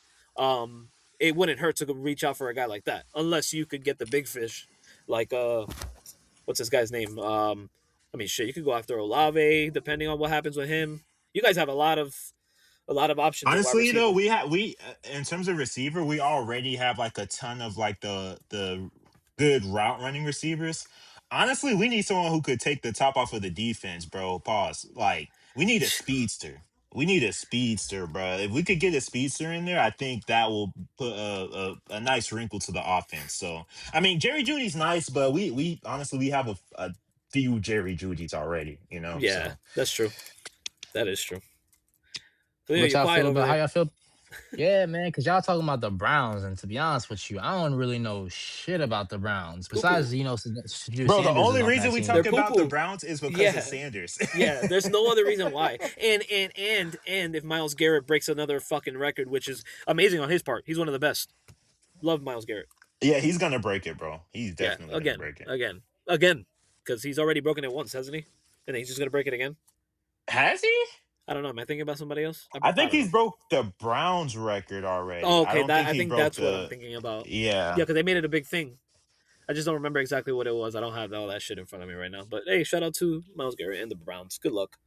it wouldn't hurt to go reach out for a guy like that unless you could get the big fish, like what's this guy's name? I mean, shit, you could go after Olave depending on what happens with him. You guys have a lot of A lot of options at wide Honestly, though, receiver. we in terms of receiver, we already have like a ton of like the good route running receivers. Honestly, we need someone who could take the top off of the defense, bro. Pause. Like, we need a speedster. We need a speedster, bro. If we could get a speedster in there, I think that will put a nice wrinkle to the offense. So, I mean, Jerry Judy's nice, but we honestly we have a few Jerry Judys already, you know. Yeah, So that's true. That is true. So yeah, What you're y'all quiet feel over about how there. y'all feel? Yeah, man, because y'all talking about the Browns, and to be honest with you, I don't really know shit about the Browns. Poo poo. Besides, Shedeur bro, the Sanders is only on reason that we They're talk team. poo about the poo. Browns is because of Yeah, Sanders. yeah. There's no other reason why. And if Miles Garrett breaks another fucking record, which is amazing on his part, he's one of the best. Love Miles Garrett. Yeah, he's gonna break it, bro. He's Yeah, definitely gonna again, break it. again, again, because he's already broken it once, hasn't he? And then he's just gonna break it again. Has he? I don't know. Am I thinking about somebody else? I I think don't he's know. broke the Browns record already. Oh, I okay. don't That think I he think broke that's what I'm the. thinking about. Yeah, Yeah. because they made it a big thing. I just don't remember exactly what it was. I don't have all that shit in front of me right now. But hey, shout out to Miles Garrett and the Browns. Good luck.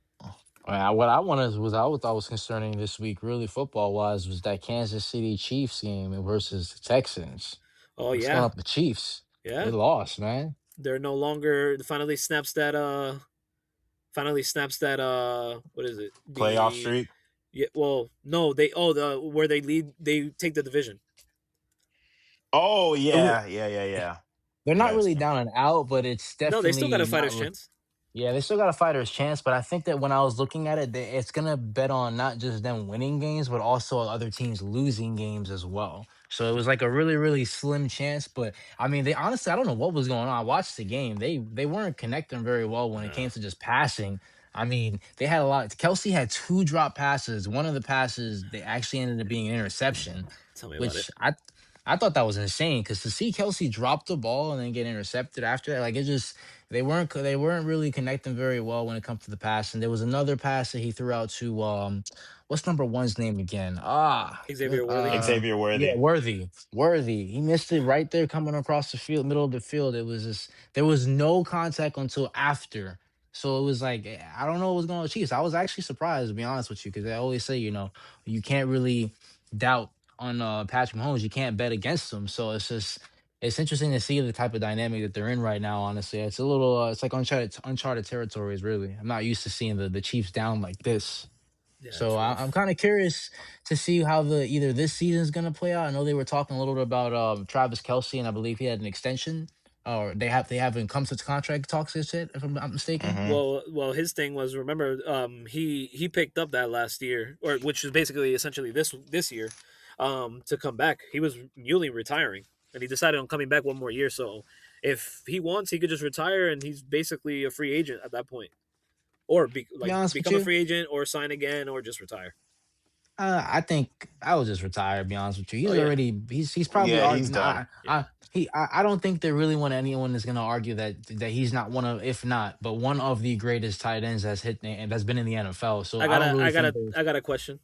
What I wanted was I thought was concerning this week, really football wise, was that Kansas City Chiefs game versus the Texans. Oh What's going yeah, up with the Chiefs? They yeah. lost, man. They're no longer finally snaps that what is it? Playoff The streak. yeah, well, no, they the where they lead they take the division. Oh They're yeah. not That's really down and out, but it's No, they still got a definitely not. fighter's chance. Yeah, they still got a fighter's chance, but I think that when I was looking at it, it's gonna bet on not just them winning games, but also other teams losing games as well. So it was like a really, really slim chance. But I mean, they honestly, I don't know what was going on. I watched the game; they weren't connecting very well when it Nah, came to just passing. I mean, they had a lot. Kelsey had two drop passes. One of the passes they actually ended up being an interception, tell me about it. which I thought that was insane because to see Kelsey drop the ball and then get intercepted after that, like it just they weren't really connecting very well when it comes to the pass. And there was another pass that he threw out to what's number one's name again? Xavier Worthy. Xavier Yeah, Worthy. Worthy. He missed it right there coming across the field, middle of the field. It was just there was no contact until after. So it was like I don't know what was going on with Chiefs. I was actually surprised to be honest with you because I always say you can't really doubt on Patrick Mahomes. You can't bet against him. So it's interesting to see the type of dynamic that they're in right now. Honestly, it's a little it's like uncharted territories. Really, I'm not used to seeing the Chiefs down like this. Yeah, So it's I'm rough. kind of curious to see how the either this season is going to play out. I know they were talking a little bit about Travis Kelsey, and I believe he had an extension, or they haven't come to contract talks yet, if I'm not mistaken. Hmm. Well, his thing was remember he picked up that last year, or which is basically essentially this year, to come back. He was newly retiring, and he decided on coming back one more year. So if he wants, he could just retire, and he's basically a free agent at that point, or To be honest with become a you, free agent, or sign again, or just retire. I think I would just retire. To be honest with you, Oh yeah, he's probably Yeah, he's arguing. done. yeah, I don't think there really want anyone is going to argue that he's not one of, if not, but one of the greatest tight ends that's hit and that's been in the NFL. So I don't really think there's I got a question.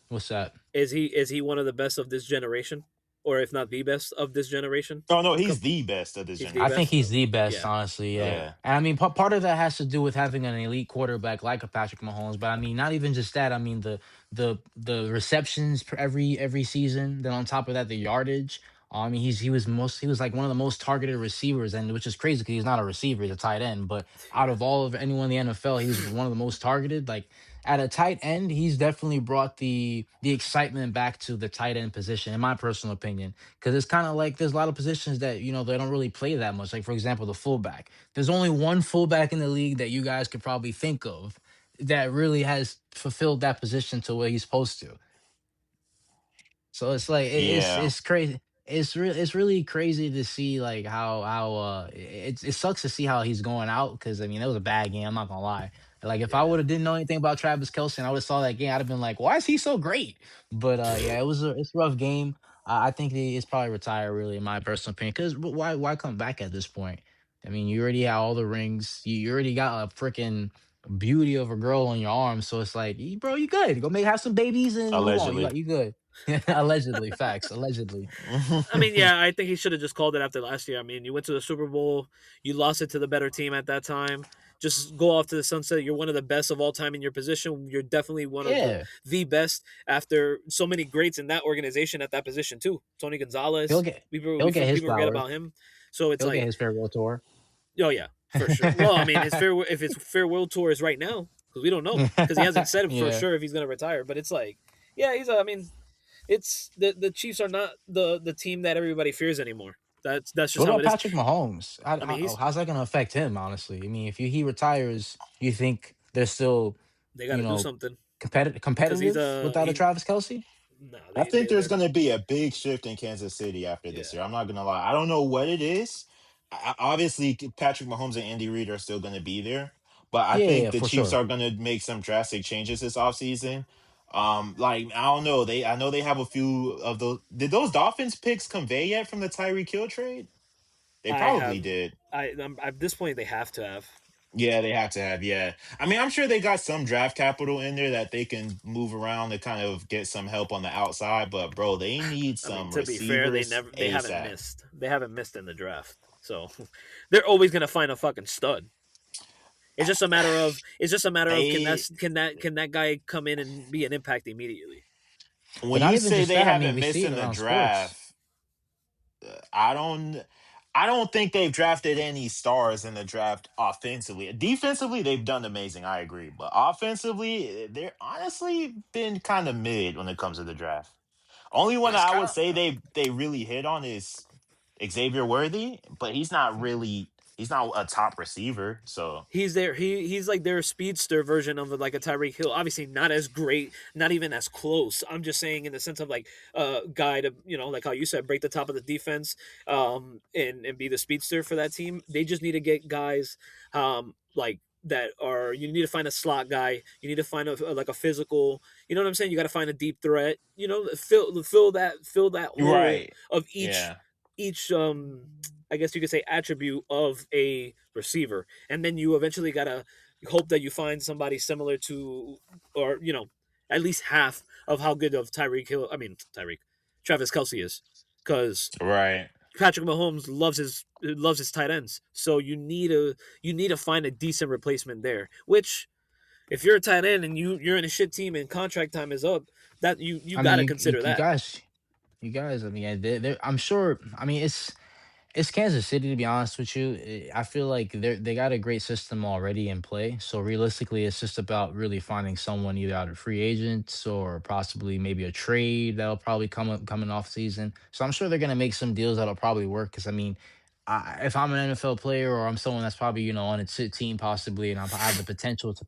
what's that. Is he one of the best of this generation, or if not the best of this generation? Oh no, he's the best of this He's the I think best. he's generation. the best, Yeah, honestly. Yeah, okay. Yeah. and I mean, part of that has to do with having an elite quarterback like a Patrick Mahomes. But I mean, not even just that. I mean, the receptions per every season. Then on top of that, the yardage. I mean, he was like one of the most targeted receivers, and which is crazy because he's not a receiver; he's a tight end. But out Yeah, of all of anyone in the NFL, he was one of the most targeted. Like at a tight end, he's definitely brought the excitement back to the tight end position, in my personal opinion. Because it's kind of like there's a lot of positions that they don't really play that much. Like for example, the fullback. There's only one fullback in the league that you guys could probably think of that really has fulfilled that position to where he's supposed to. So it's like Yeah. it's crazy. It's really crazy to see like how it sucks to see how he's going out because I mean it was a bad game. I'm not gonna lie. Like if I yeah, would have didn't know anything about Travis Kelce and I would have saw that game, I'd have been like, why is he so great? But yeah, it's a rough game. I think it's probably retire really in my personal opinion. Because why come back at this point? I mean, you already have all the rings. You already got a freaking beauty of a girl on your arm. So it's like, bro, you good. Go make have some babies and move on. Allegedly. You good. Allegedly, facts. Allegedly. I mean, yeah, I think he should have just called it after last year. I mean, you went to the Super Bowl, you lost it to the better team at that time. just go off to the sunset. You're one of the best of all time in your position. You're definitely one of Yeah, the best after so many greats in that organization at that position too. Tony he'll Gonzalez, get we he'll get his people forget flowers. about him. So it's He'll get like, his farewell tour. oh yeah, for sure. Well, I mean, his if his farewell tour is right now because we don't know because he hasn't said it for Yeah. sure if he's gonna retire. But it's like, yeah, I mean, it's the Chiefs are not the team that everybody fears anymore. That's just What how about it is. Patrick Mahomes? I mean, How's that going to affect him? Honestly, I mean, if he retires, you think they're still, they got you to do know, something competitive because he's without a he Travis Kelsey? no I think there's they're going to be a big shift in Kansas City after this year. yeah. I'm not going to lie. I don't know what it is. Obviously, Patrick Mahomes and Andy Reid are still going to be there, but I Yeah, think yeah, the for Chiefs sure. are going to make some drastic changes this offseason. Like I don't know. I know they have a few of those. Did those Dolphins picks convey yet from the Tyreek Hill trade? They I probably have did. at this point they have to have. Yeah, they have to have. Yeah. I mean, I'm sure they got some draft capital in there that they can move around to kind of get some help on the outside. But, bro, they need I mean, some to be fair, receivers they haven't ASAP. missed. They haven't missed in the draft. So they're always gonna find a fucking stud. It's just a matter of They, can that guy come in and be an impact immediately. But when not you even say just they that. I mean, haven't we missed see in it the around sports. draft, I don't. I don't think they've drafted any stars in the draft offensively. Defensively, they've done amazing. I agree, but offensively, they're honestly been kind of mid when it comes to the draft. Only one It's I kind would of. say they really hit on is Xavier Worthy, but he's not a top receiver. So He's there. He's like their speedster version of like a Tyreek Hill. Obviously, not as great, not even as close. I'm just saying in the sense of like guy to like how you said break the top of the defense, and be the speedster for that team. They just need to get guys, like that are you need to find a slot guy. You need to find like a physical. You know what I'm saying? You got to find a deep threat. Fill that hole right, of yeah, each I guess you could say attribute of a receiver, and then you eventually gotta hope that you find somebody similar to, or at least half of how good of Travis Kelsey is, because right. Patrick Mahomes loves his tight ends. So you need to find a decent replacement there. Which if you're a tight end and you're in a shit team and contract time is up, that you I got mean, to consider you that. guys, you guys. I mean, I'm sure. I mean, it's Kansas City, to be honest with you. I feel like they got a great system already in play. So realistically, it's just about really finding someone either out of free agents or possibly maybe a trade that'll probably come up coming off season. So I'm sure they're gonna make some deals that'll probably work. Because I mean, if I'm an NFL player or I'm someone that's probably on a team possibly, and I have the potential to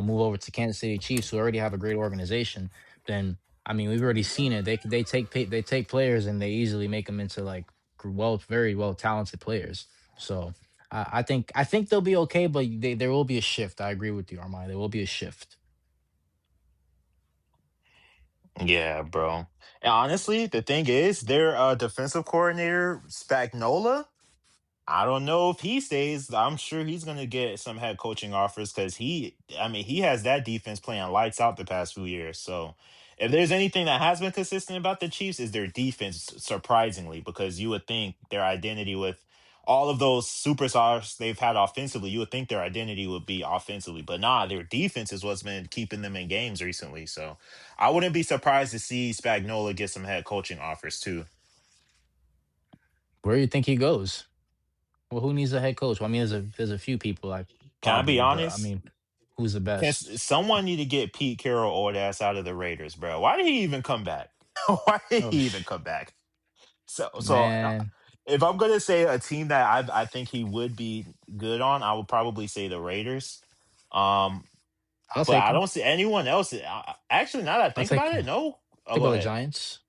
move over to Kansas City Chiefs, who already have a great organization, then I mean we've already seen it. They take players and they easily make them into like very well talented players. So I think they'll be okay, but there will be a shift. I agree with you, Armani. There will be a shift. Yeah, bro. And honestly, the thing is, their defensive coordinator Spagnola, I don't know if he stays. I'm sure he's going to get some head coaching offers because I mean, he has that defense playing lights out the past few years. So, if there's anything that has been consistent about the Chiefs, is their defense, surprisingly, because you would think their identity with all of those superstars they've had offensively, you would think their identity would be offensively, but nah, their defense is what's been keeping them in games recently. So, I wouldn't be surprised to see Spagnola get some head coaching offers too. Where do you think he goes? Well, who needs a head coach? Well, I mean, there's a few people like Can I be probably, but I honest? mean, who's the best? Someone need to get Pete Carroll old ass out of the Raiders, bro? Why did he even come back? Why did Oh he even come back? man, If I'm gonna say a team that I think he would be good on, I would probably say the Raiders. Um, I'll but take I him. don't see anyone else. Actually, now that I I'll think take about it, him. no. Oh, Take go about the ahead. Giants.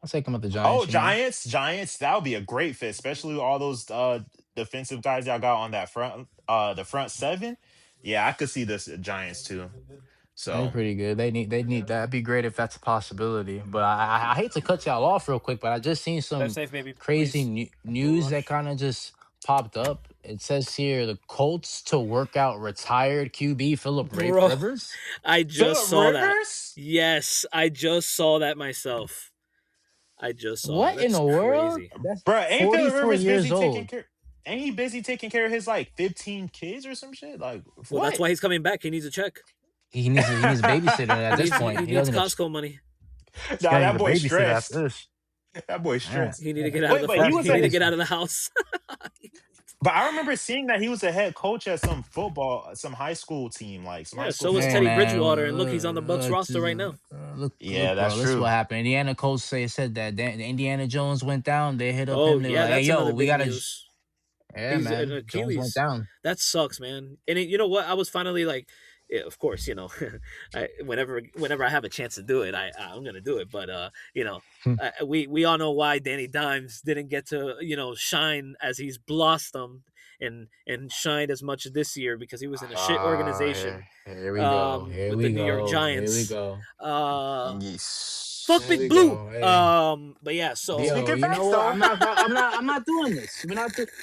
I'll take him at the Oh, Giants. Giants. That would be a great fit, especially with all those defensive guys y'all got on that front, the front seven. Yeah, I could see this Giants too. They're So pretty good. They need that. It'd be great if that's a possibility. But I hate to cut y'all off real quick, but I just seen Drive some safe, baby. crazy Please. Don't news that rush. kind of just popped up. It says here the Colts to work out retired QB Philip Bro, Rivers. I just Philip saw that. Rivers. Yes, I just saw that myself. I just saw that. What in That's the world? crazy. That's Bro, ain't Philip 44 Rivers years busy taking old. care? Ain't he busy taking care of his like 15 kids or some shit? Like Well, that's what? why he's coming back. He needs a check. He needs a babysitter at He this needs point. he He needs doesn't. Costco money. He's Nah, gonna need that a boy babysitter after stressed. this. That boy Yeah, stressed. He need to get out of Wait, the but he fuck. was He a need to definitely. get out of the house. but I remember seeing that he was a head coach at some football, some high school team, like some high Yeah, school so was Hey football Teddy team. man, Bridgewater, and look, he's on the Bucks roster right now. look, Yeah, bro. that's Listen, true. what happened. Indiana coach said that the Indiana Jones went down. They hit up Oh him. They were yeah, like, "Hey, that's yo, another we big gotta." news. Yeah, He's an man, Jones went Achilles. down. That sucks, man. And you know what? I was finally like, yeah, of course, whenever I have a chance to do it, I'm gonna do it. But we all know why Danny Dimes didn't get to shine as he's blossomed and shined as much this year because he was in a shit organization Here we go. Here with the we New York go. Here we Giants. go. Fuck Yes. Here Big we Blue. go. Hey. But yeah, so Yo, Speaking you know facts what? though. I'm not doing this.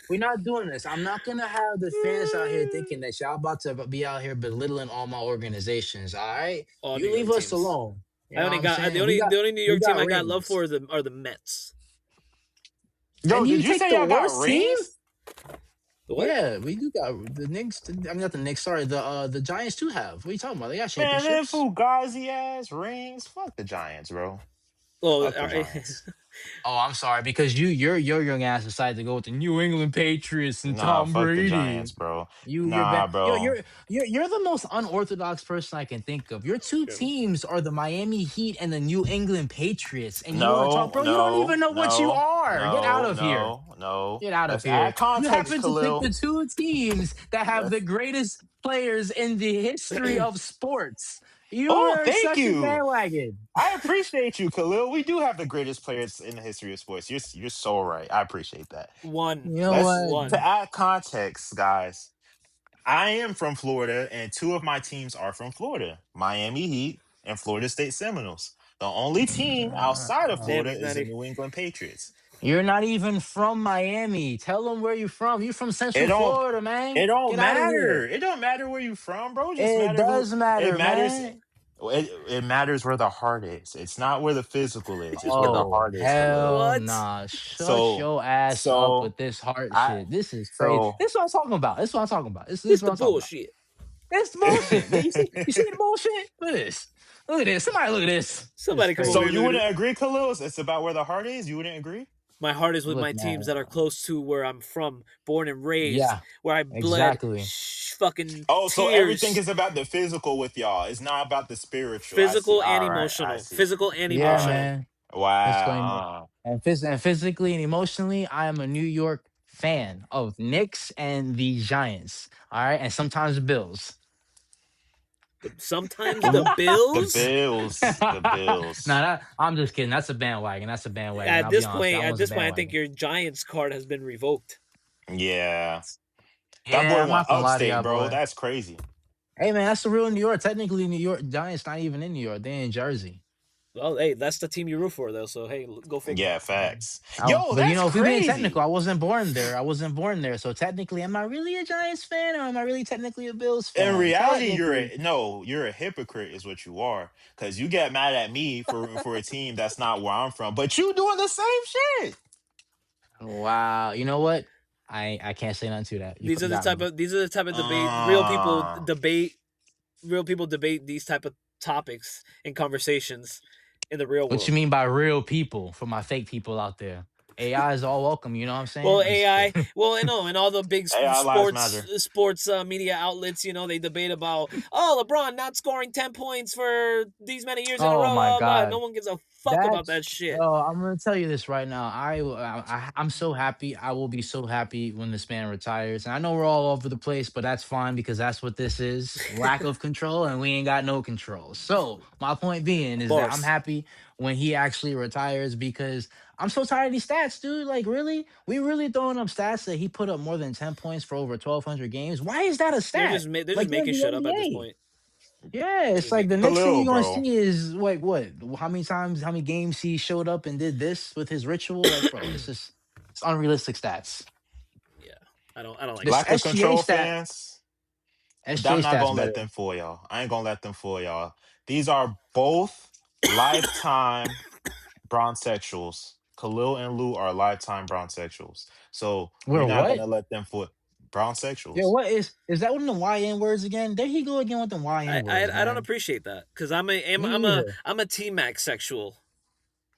We're not doing this. I'm not gonna have the fans out here thinking that y'all about to be out here belittling all my organizations. All right, all New you leave York us teams. alone. You I know what only I'm got saying? the only New We York team got I got love rings, for are the Mets. Yo, and you did you take say the y'all got worst team. rings? The what? Yeah, we do got the Knicks. I mean, not the Knicks. Sorry, the Giants do have. What are you talking about? They got Man, them championships. Fugazi ass rings. Fuck the Giants, bro. Well, Fuck the Giants. Oh, I'm sorry because your young ass decided to go with the New England Patriots and Nah, Tom fuck the Brady. Giants, bro. You're Nah, bad. bro. You're the most unorthodox person I can think of. Your two teams are the Miami Heat and the New England Patriots, and you want to talk, No, bro? You don't even no, know what you no, are. Get out no, of here. no, no. Get out of Let's here. add You context, happen to pick Khalil. the two teams that have the Let's. greatest players in the history of sports. You Oh, are thank such a you. bandwagon. I appreciate you, Khalil. We do have the greatest players in the history of sports. You're so right. I appreciate that. one, You know Let's what? one. to add context, guys. I am from Florida, and two of my teams are from Florida: Miami Heat and Florida State Seminoles. The only team outside of Damn, Florida he's is not. the New England Patriots. You're not even from Miami. Tell them where you're from. You're from It Central don't Florida, man. it don't Get out of matter. here. It don't matter where you from, bro. It just It matter who. does It matter, matters. man. It matters where the heart is. It's not where the physical is. It's where the Oh, heart is, Khalil. hell What? nah. Shut So your ass up so with this heart I shit. This is crazy. so This is what I'm talking about. This is what I'm talking about. This This is what the I'm talking about. bullshit. It's bullshit. You see the bullshit? Look at this. Look at this. Somebody look at this. This is Somebody come over so here. crazy. you Look at it. wouldn't agree, Khalil? It's about where the heart is. You wouldn't agree? My heart is with Look, my teams man. that are close to where I'm from, born and raised, Yeah, where I bled exactly. fucking Oh, so everything tears, is about the physical with y'all. It's not about the spiritual. I see. physical and All right, I emotional, see. physical and Yeah, All right. emotional. man. It's going Wow. and physically and emotionally, I am a New York fan of Knicks and the Giants. All right, and sometimes the Bills. Sometimes the Who? The Bills. Bills. The Bills. I'm just kidding. That's a bandwagon. That's a bandwagon. At I'll be this honest. point, That at one's a this point, I think bandwagon. your Giants card has been revoked. Yeah. That Yeah, boy I'm went not gonna lie to upstate, y'all, bro. boy. That's crazy. Hey, man, that's the real New York. Technically, New York Giants not even in New York. They in Jersey. Well, hey, that's the team you root for, though. So hey, go figure. Yeah, facts. Oh, Yo, but that's if we're being technical, crazy. I wasn't born there. I wasn't born there. So technically, am I really a Giants fan or am I really technically a Bills In fan? reality, Technically. you're a hypocrite, is what you are. Cause you get mad at me for rooting for a team that's not where I'm from, but you doing the same shit. Wow. You know what? I can't say nothing to that. You got me. These are the type of debate Uh real people debate these type of topics and conversations in the real What you world. mean by real people for my fake people out there? AI is all welcome. You know what I'm Well, saying? I'm just AI, kidding. well, I know, and all the big AI lives matter. sports media outlets, they debate about, oh, LeBron not scoring 10 points for these many years in a Oh row. my Blah, blah, blah. No God. one gives a fuck about That's that shit. yo. I'm gonna tell you this right now. I'm so happy. I will be so happy when this man retires. And I know we're all over the place, but that's fine because that's what this is: lack of control, and we ain't got no control. So my point being is that I'm Bars. happy when he actually retires because I'm so tired of these stats, dude. Like, really, we really throwing up stats that he put up more than 10 points for over 1,200 games. Why is that a stat? They're just Like, you're in making the shit up at this NBA. point. Yeah, They're it's just like the making next shit up. thing Khalil, you're gonna bro. see is like what? How many times, how many games he showed up and did this with his ritual? Like, bro, it's unrealistic stats. Yeah, I don't like This it. Lack of SGA control stat, fans. SGA I'm not stats gonna let better. them fool y'all. I ain't gonna let them fool y'all. These are both lifetime bronzexuals. Khalil and Lou are lifetime brownsexuals. So we're We're not what? gonna let them foot Yeah, brownsexuals. what is that one of the YN words again? There he go again with the YN words, I don't man. appreciate that because Me either. I'm a T Max sexual.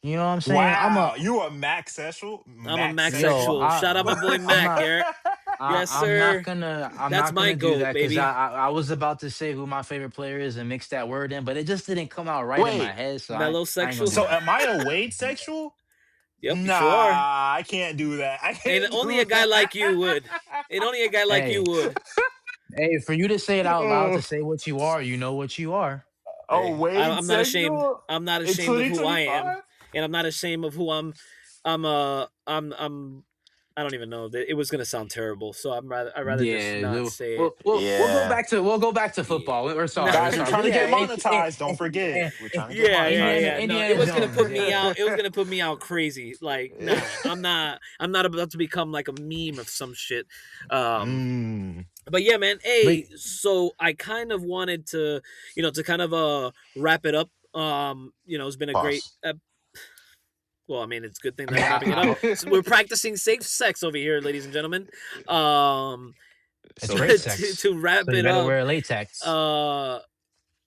You know what I'm saying? Wow, you a Mac sexual? I'm a Mac Max Yo, sexual? sexual. Shout out my boy I'm Mac, not Garrett. Yes, sir. I'm That's not my gonna do goat, that because baby. I was about to say who my favorite player is and mix that word in, but it just didn't come out right in my Wait, head, so Mellow I ain't gonna sexual. do so that. am I a Wade sexual? Yep, you Nah, sure are. I can't do that. I And can't only do a guy that. like you would. And only a guy like you Hey, would. hey, for you to say it out loud to Oh, say what you are, you know what you are. oh, Hey, Wade I'm not ashamed. sexual I'm not in ashamed of who I am, 2025? and I'm not ashamed of who I'm. I don't even know. It was gonna sound terrible, so I rather just Yeah, not say it. Yeah. we'll go back to Yeah. football. We're No. sorry, we're Guys, we're sorry. trying But to yeah, get monetized. Don't forget. We're trying to get monetized. No, it Indiana was gonna Jones. put me Yeah. out. It was gonna put me out crazy. Like, nah, I'm not. I'm not about to become like a meme of some shit. Um, Mm, but yeah, man. But Hey, so I kind of wanted to, to kind of wrap it up. It's been a great. pause. Well, I mean, it's a good thing I that mean, I'm wrapping it up. So we're practicing safe sex over here, ladies and gentlemen. Um, it's So great good. sex. to So wrap you it better up, wear latex. uh,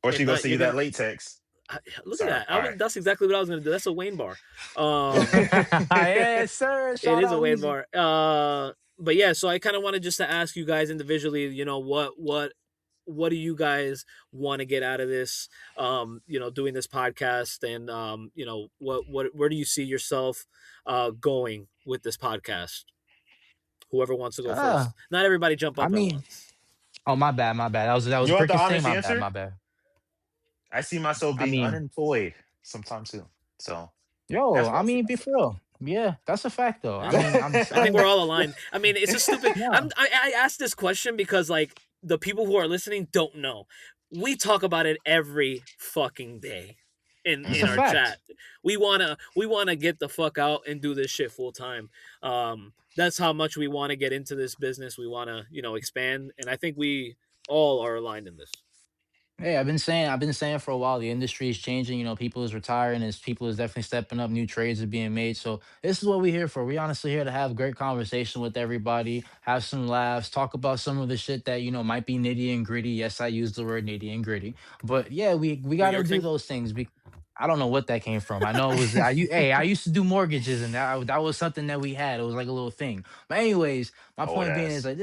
Or she and gonna not send you're you that gonna latex. look at Sorry. that. All right. That's exactly what I was gonna do. That's a Wayne bar. Yes, sir. It Shout is a out Wayne Weezy. bar. But yeah, so I kind of wanted just to ask you guys individually. What do you guys want to get out of this? Doing this podcast, and what where do you see yourself going with this podcast? Whoever wants to go Uh, first. Not everybody jump I up at mean, once. oh my bad. That was You want the Brickus thing. honest My bad, answer? my bad. I see myself I being mean, unemployed sometime soon. So yo, that's what I I see mean, be myself. for real. Yeah, that's a fact though. I Yeah. mean, I think we're all aligned. I mean, it's a stupid. no, I asked this question because like the people who are listening don't know. We talk about it every fucking day it's in a our Hmm. chat. fact. We wanna get the fuck out and do this shit full time. That's how much we want to get into this business. We want to expand, and I think we all are aligned in this. Hey, I've been saying for a while, the industry is changing. You know, people is retiring, as people is definitely stepping up. New trades are being made. So this is what we're here for. We honestly here to have great conversation with everybody, have some laughs, talk about some of the shit that might be nitty and gritty. Yes, I use the word nitty and gritty, but yeah, we New got to York do thing. those things. I don't know what that came from. I know it was hey, I used to do mortgages, and that was something that we had. It was like a little thing. But anyways, my Old point being is ass. like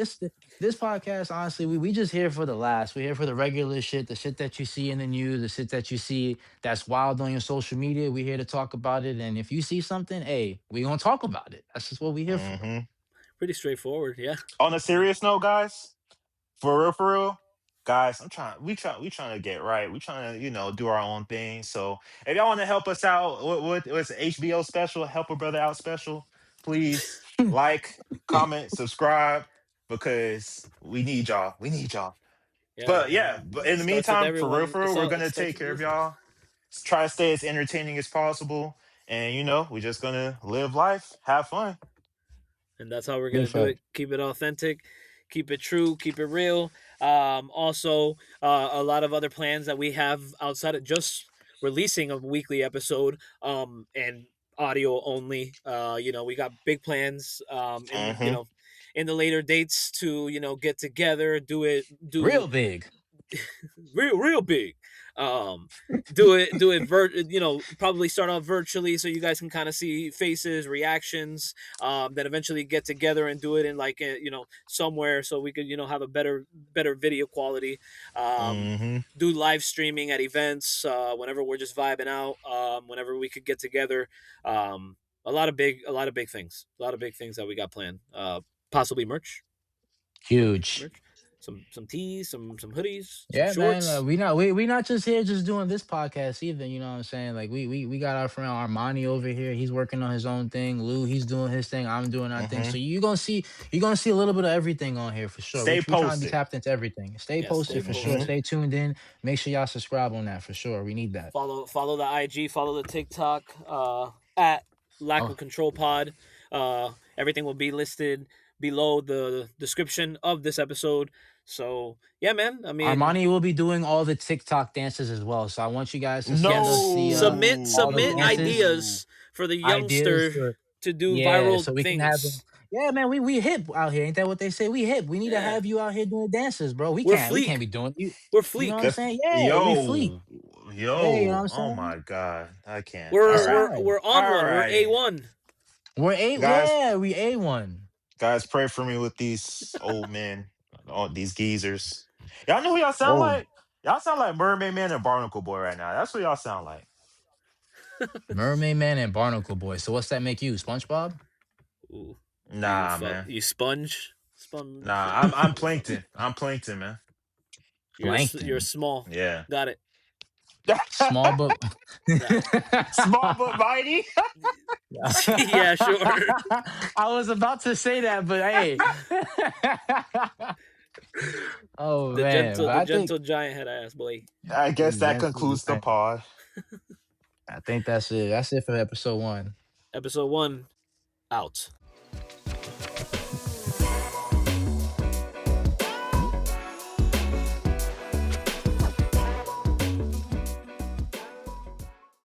this podcast, honestly, we just here for the laughs. We're here for the regular shit, the shit that you see in the news, the shit that you see that's wild on your social media. We're here to talk about it. And if you see something, hey, we gonna talk about it. That's just what we're here for. Hmm. Pretty straightforward. Yeah. On a Yeah. serious note, guys, for real, guys, we trying to get right. We trying to, do our own thing. So if y'all want to help us out, what's the HBO special, help a brother out special, please like, comment, subscribe, because we need y'all. We need y'all. Yeah. But yeah, but in It the starts with meantime, everyone. for real, we're It gonna starts take with care of listening. y'all. Try to stay as entertaining as possible. And we're just gonna live life, have fun. And that's how we're Big gonna do fact. it. Keep it authentic, keep it true, keep it real. Also, a lot of other plans that we have outside of just releasing a weekly episode, and audio only. We got big plans, Hmm. in the later dates to get together, do Real big. real big. Um, do it probably start off virtually so you guys can kind of see faces, reactions. Then eventually get together and do it in like somewhere so we could have a better video quality. Hmm. Do live streaming at events whenever we're just vibing out. Whenever we could get together. Um, a lot of big things. A lot of big things that we got planned. Possibly merch. Merch. Huge. Merch. Some tees, some hoodies, some Yeah, man. shorts. We not just here just doing this podcast either. You know what I'm saying? Like we got our friend Armani over here. He's working on his own thing. Lou, he's doing his thing. I'm doing our thing. Hmm. So you're gonna see a little bit of everything on here for sure. Stay We trying to be posted. tapped into everything. Stay Yeah, stay posted for sure. Hmm. posted. Stay tuned in. Make sure y'all subscribe on that for sure. We need that. Follow the IG, follow the TikTok at Lack Oh, of Control Pod. Everything will be listed below the description of this episode. So yeah, man. I mean, Armani will be doing all the TikTok dances as well. So I want you guys to send us yes. the Submit No, all the submit dances. no. ideas for the ideas youngster for to do yeah, viral so we can have them. things. Yeah, man, we hip out here. Ain't that what they say? We hip. We need to Yeah, have you out here doing dances, bro. we're We can't fleek. be doing you. We're You know what fleek. I'm saying? Yeah, we fleek. Yo, Yeah, you know what I'm oh saying? my God, I can't. All We're That's right, we're right. we're on all one. We're right, A1. We're A. guys, Yeah, we A1. guys, pray for me with these old men, all these geezers. Y'all know who y'all sound Oh, like? Y'all sound like Mermaid Man and Barnacle Boy right now. That's what y'all sound like. Mermaid Man and Barnacle Boy. So what's that make you, SpongeBob? Ooh, Nah, man. you sponge. Nah, I'm plankton. I'm plankton, man. You're Plankton. small. Yeah. Got it. Small but Got it. Small but mighty. Yeah, sure. I was about to say that, but hey. Oh man, but The I think gentle giant head ass boy. I guess that Gentle concludes the Giant. pod. I think that's it. That's it for episode 1. Episode 1 out.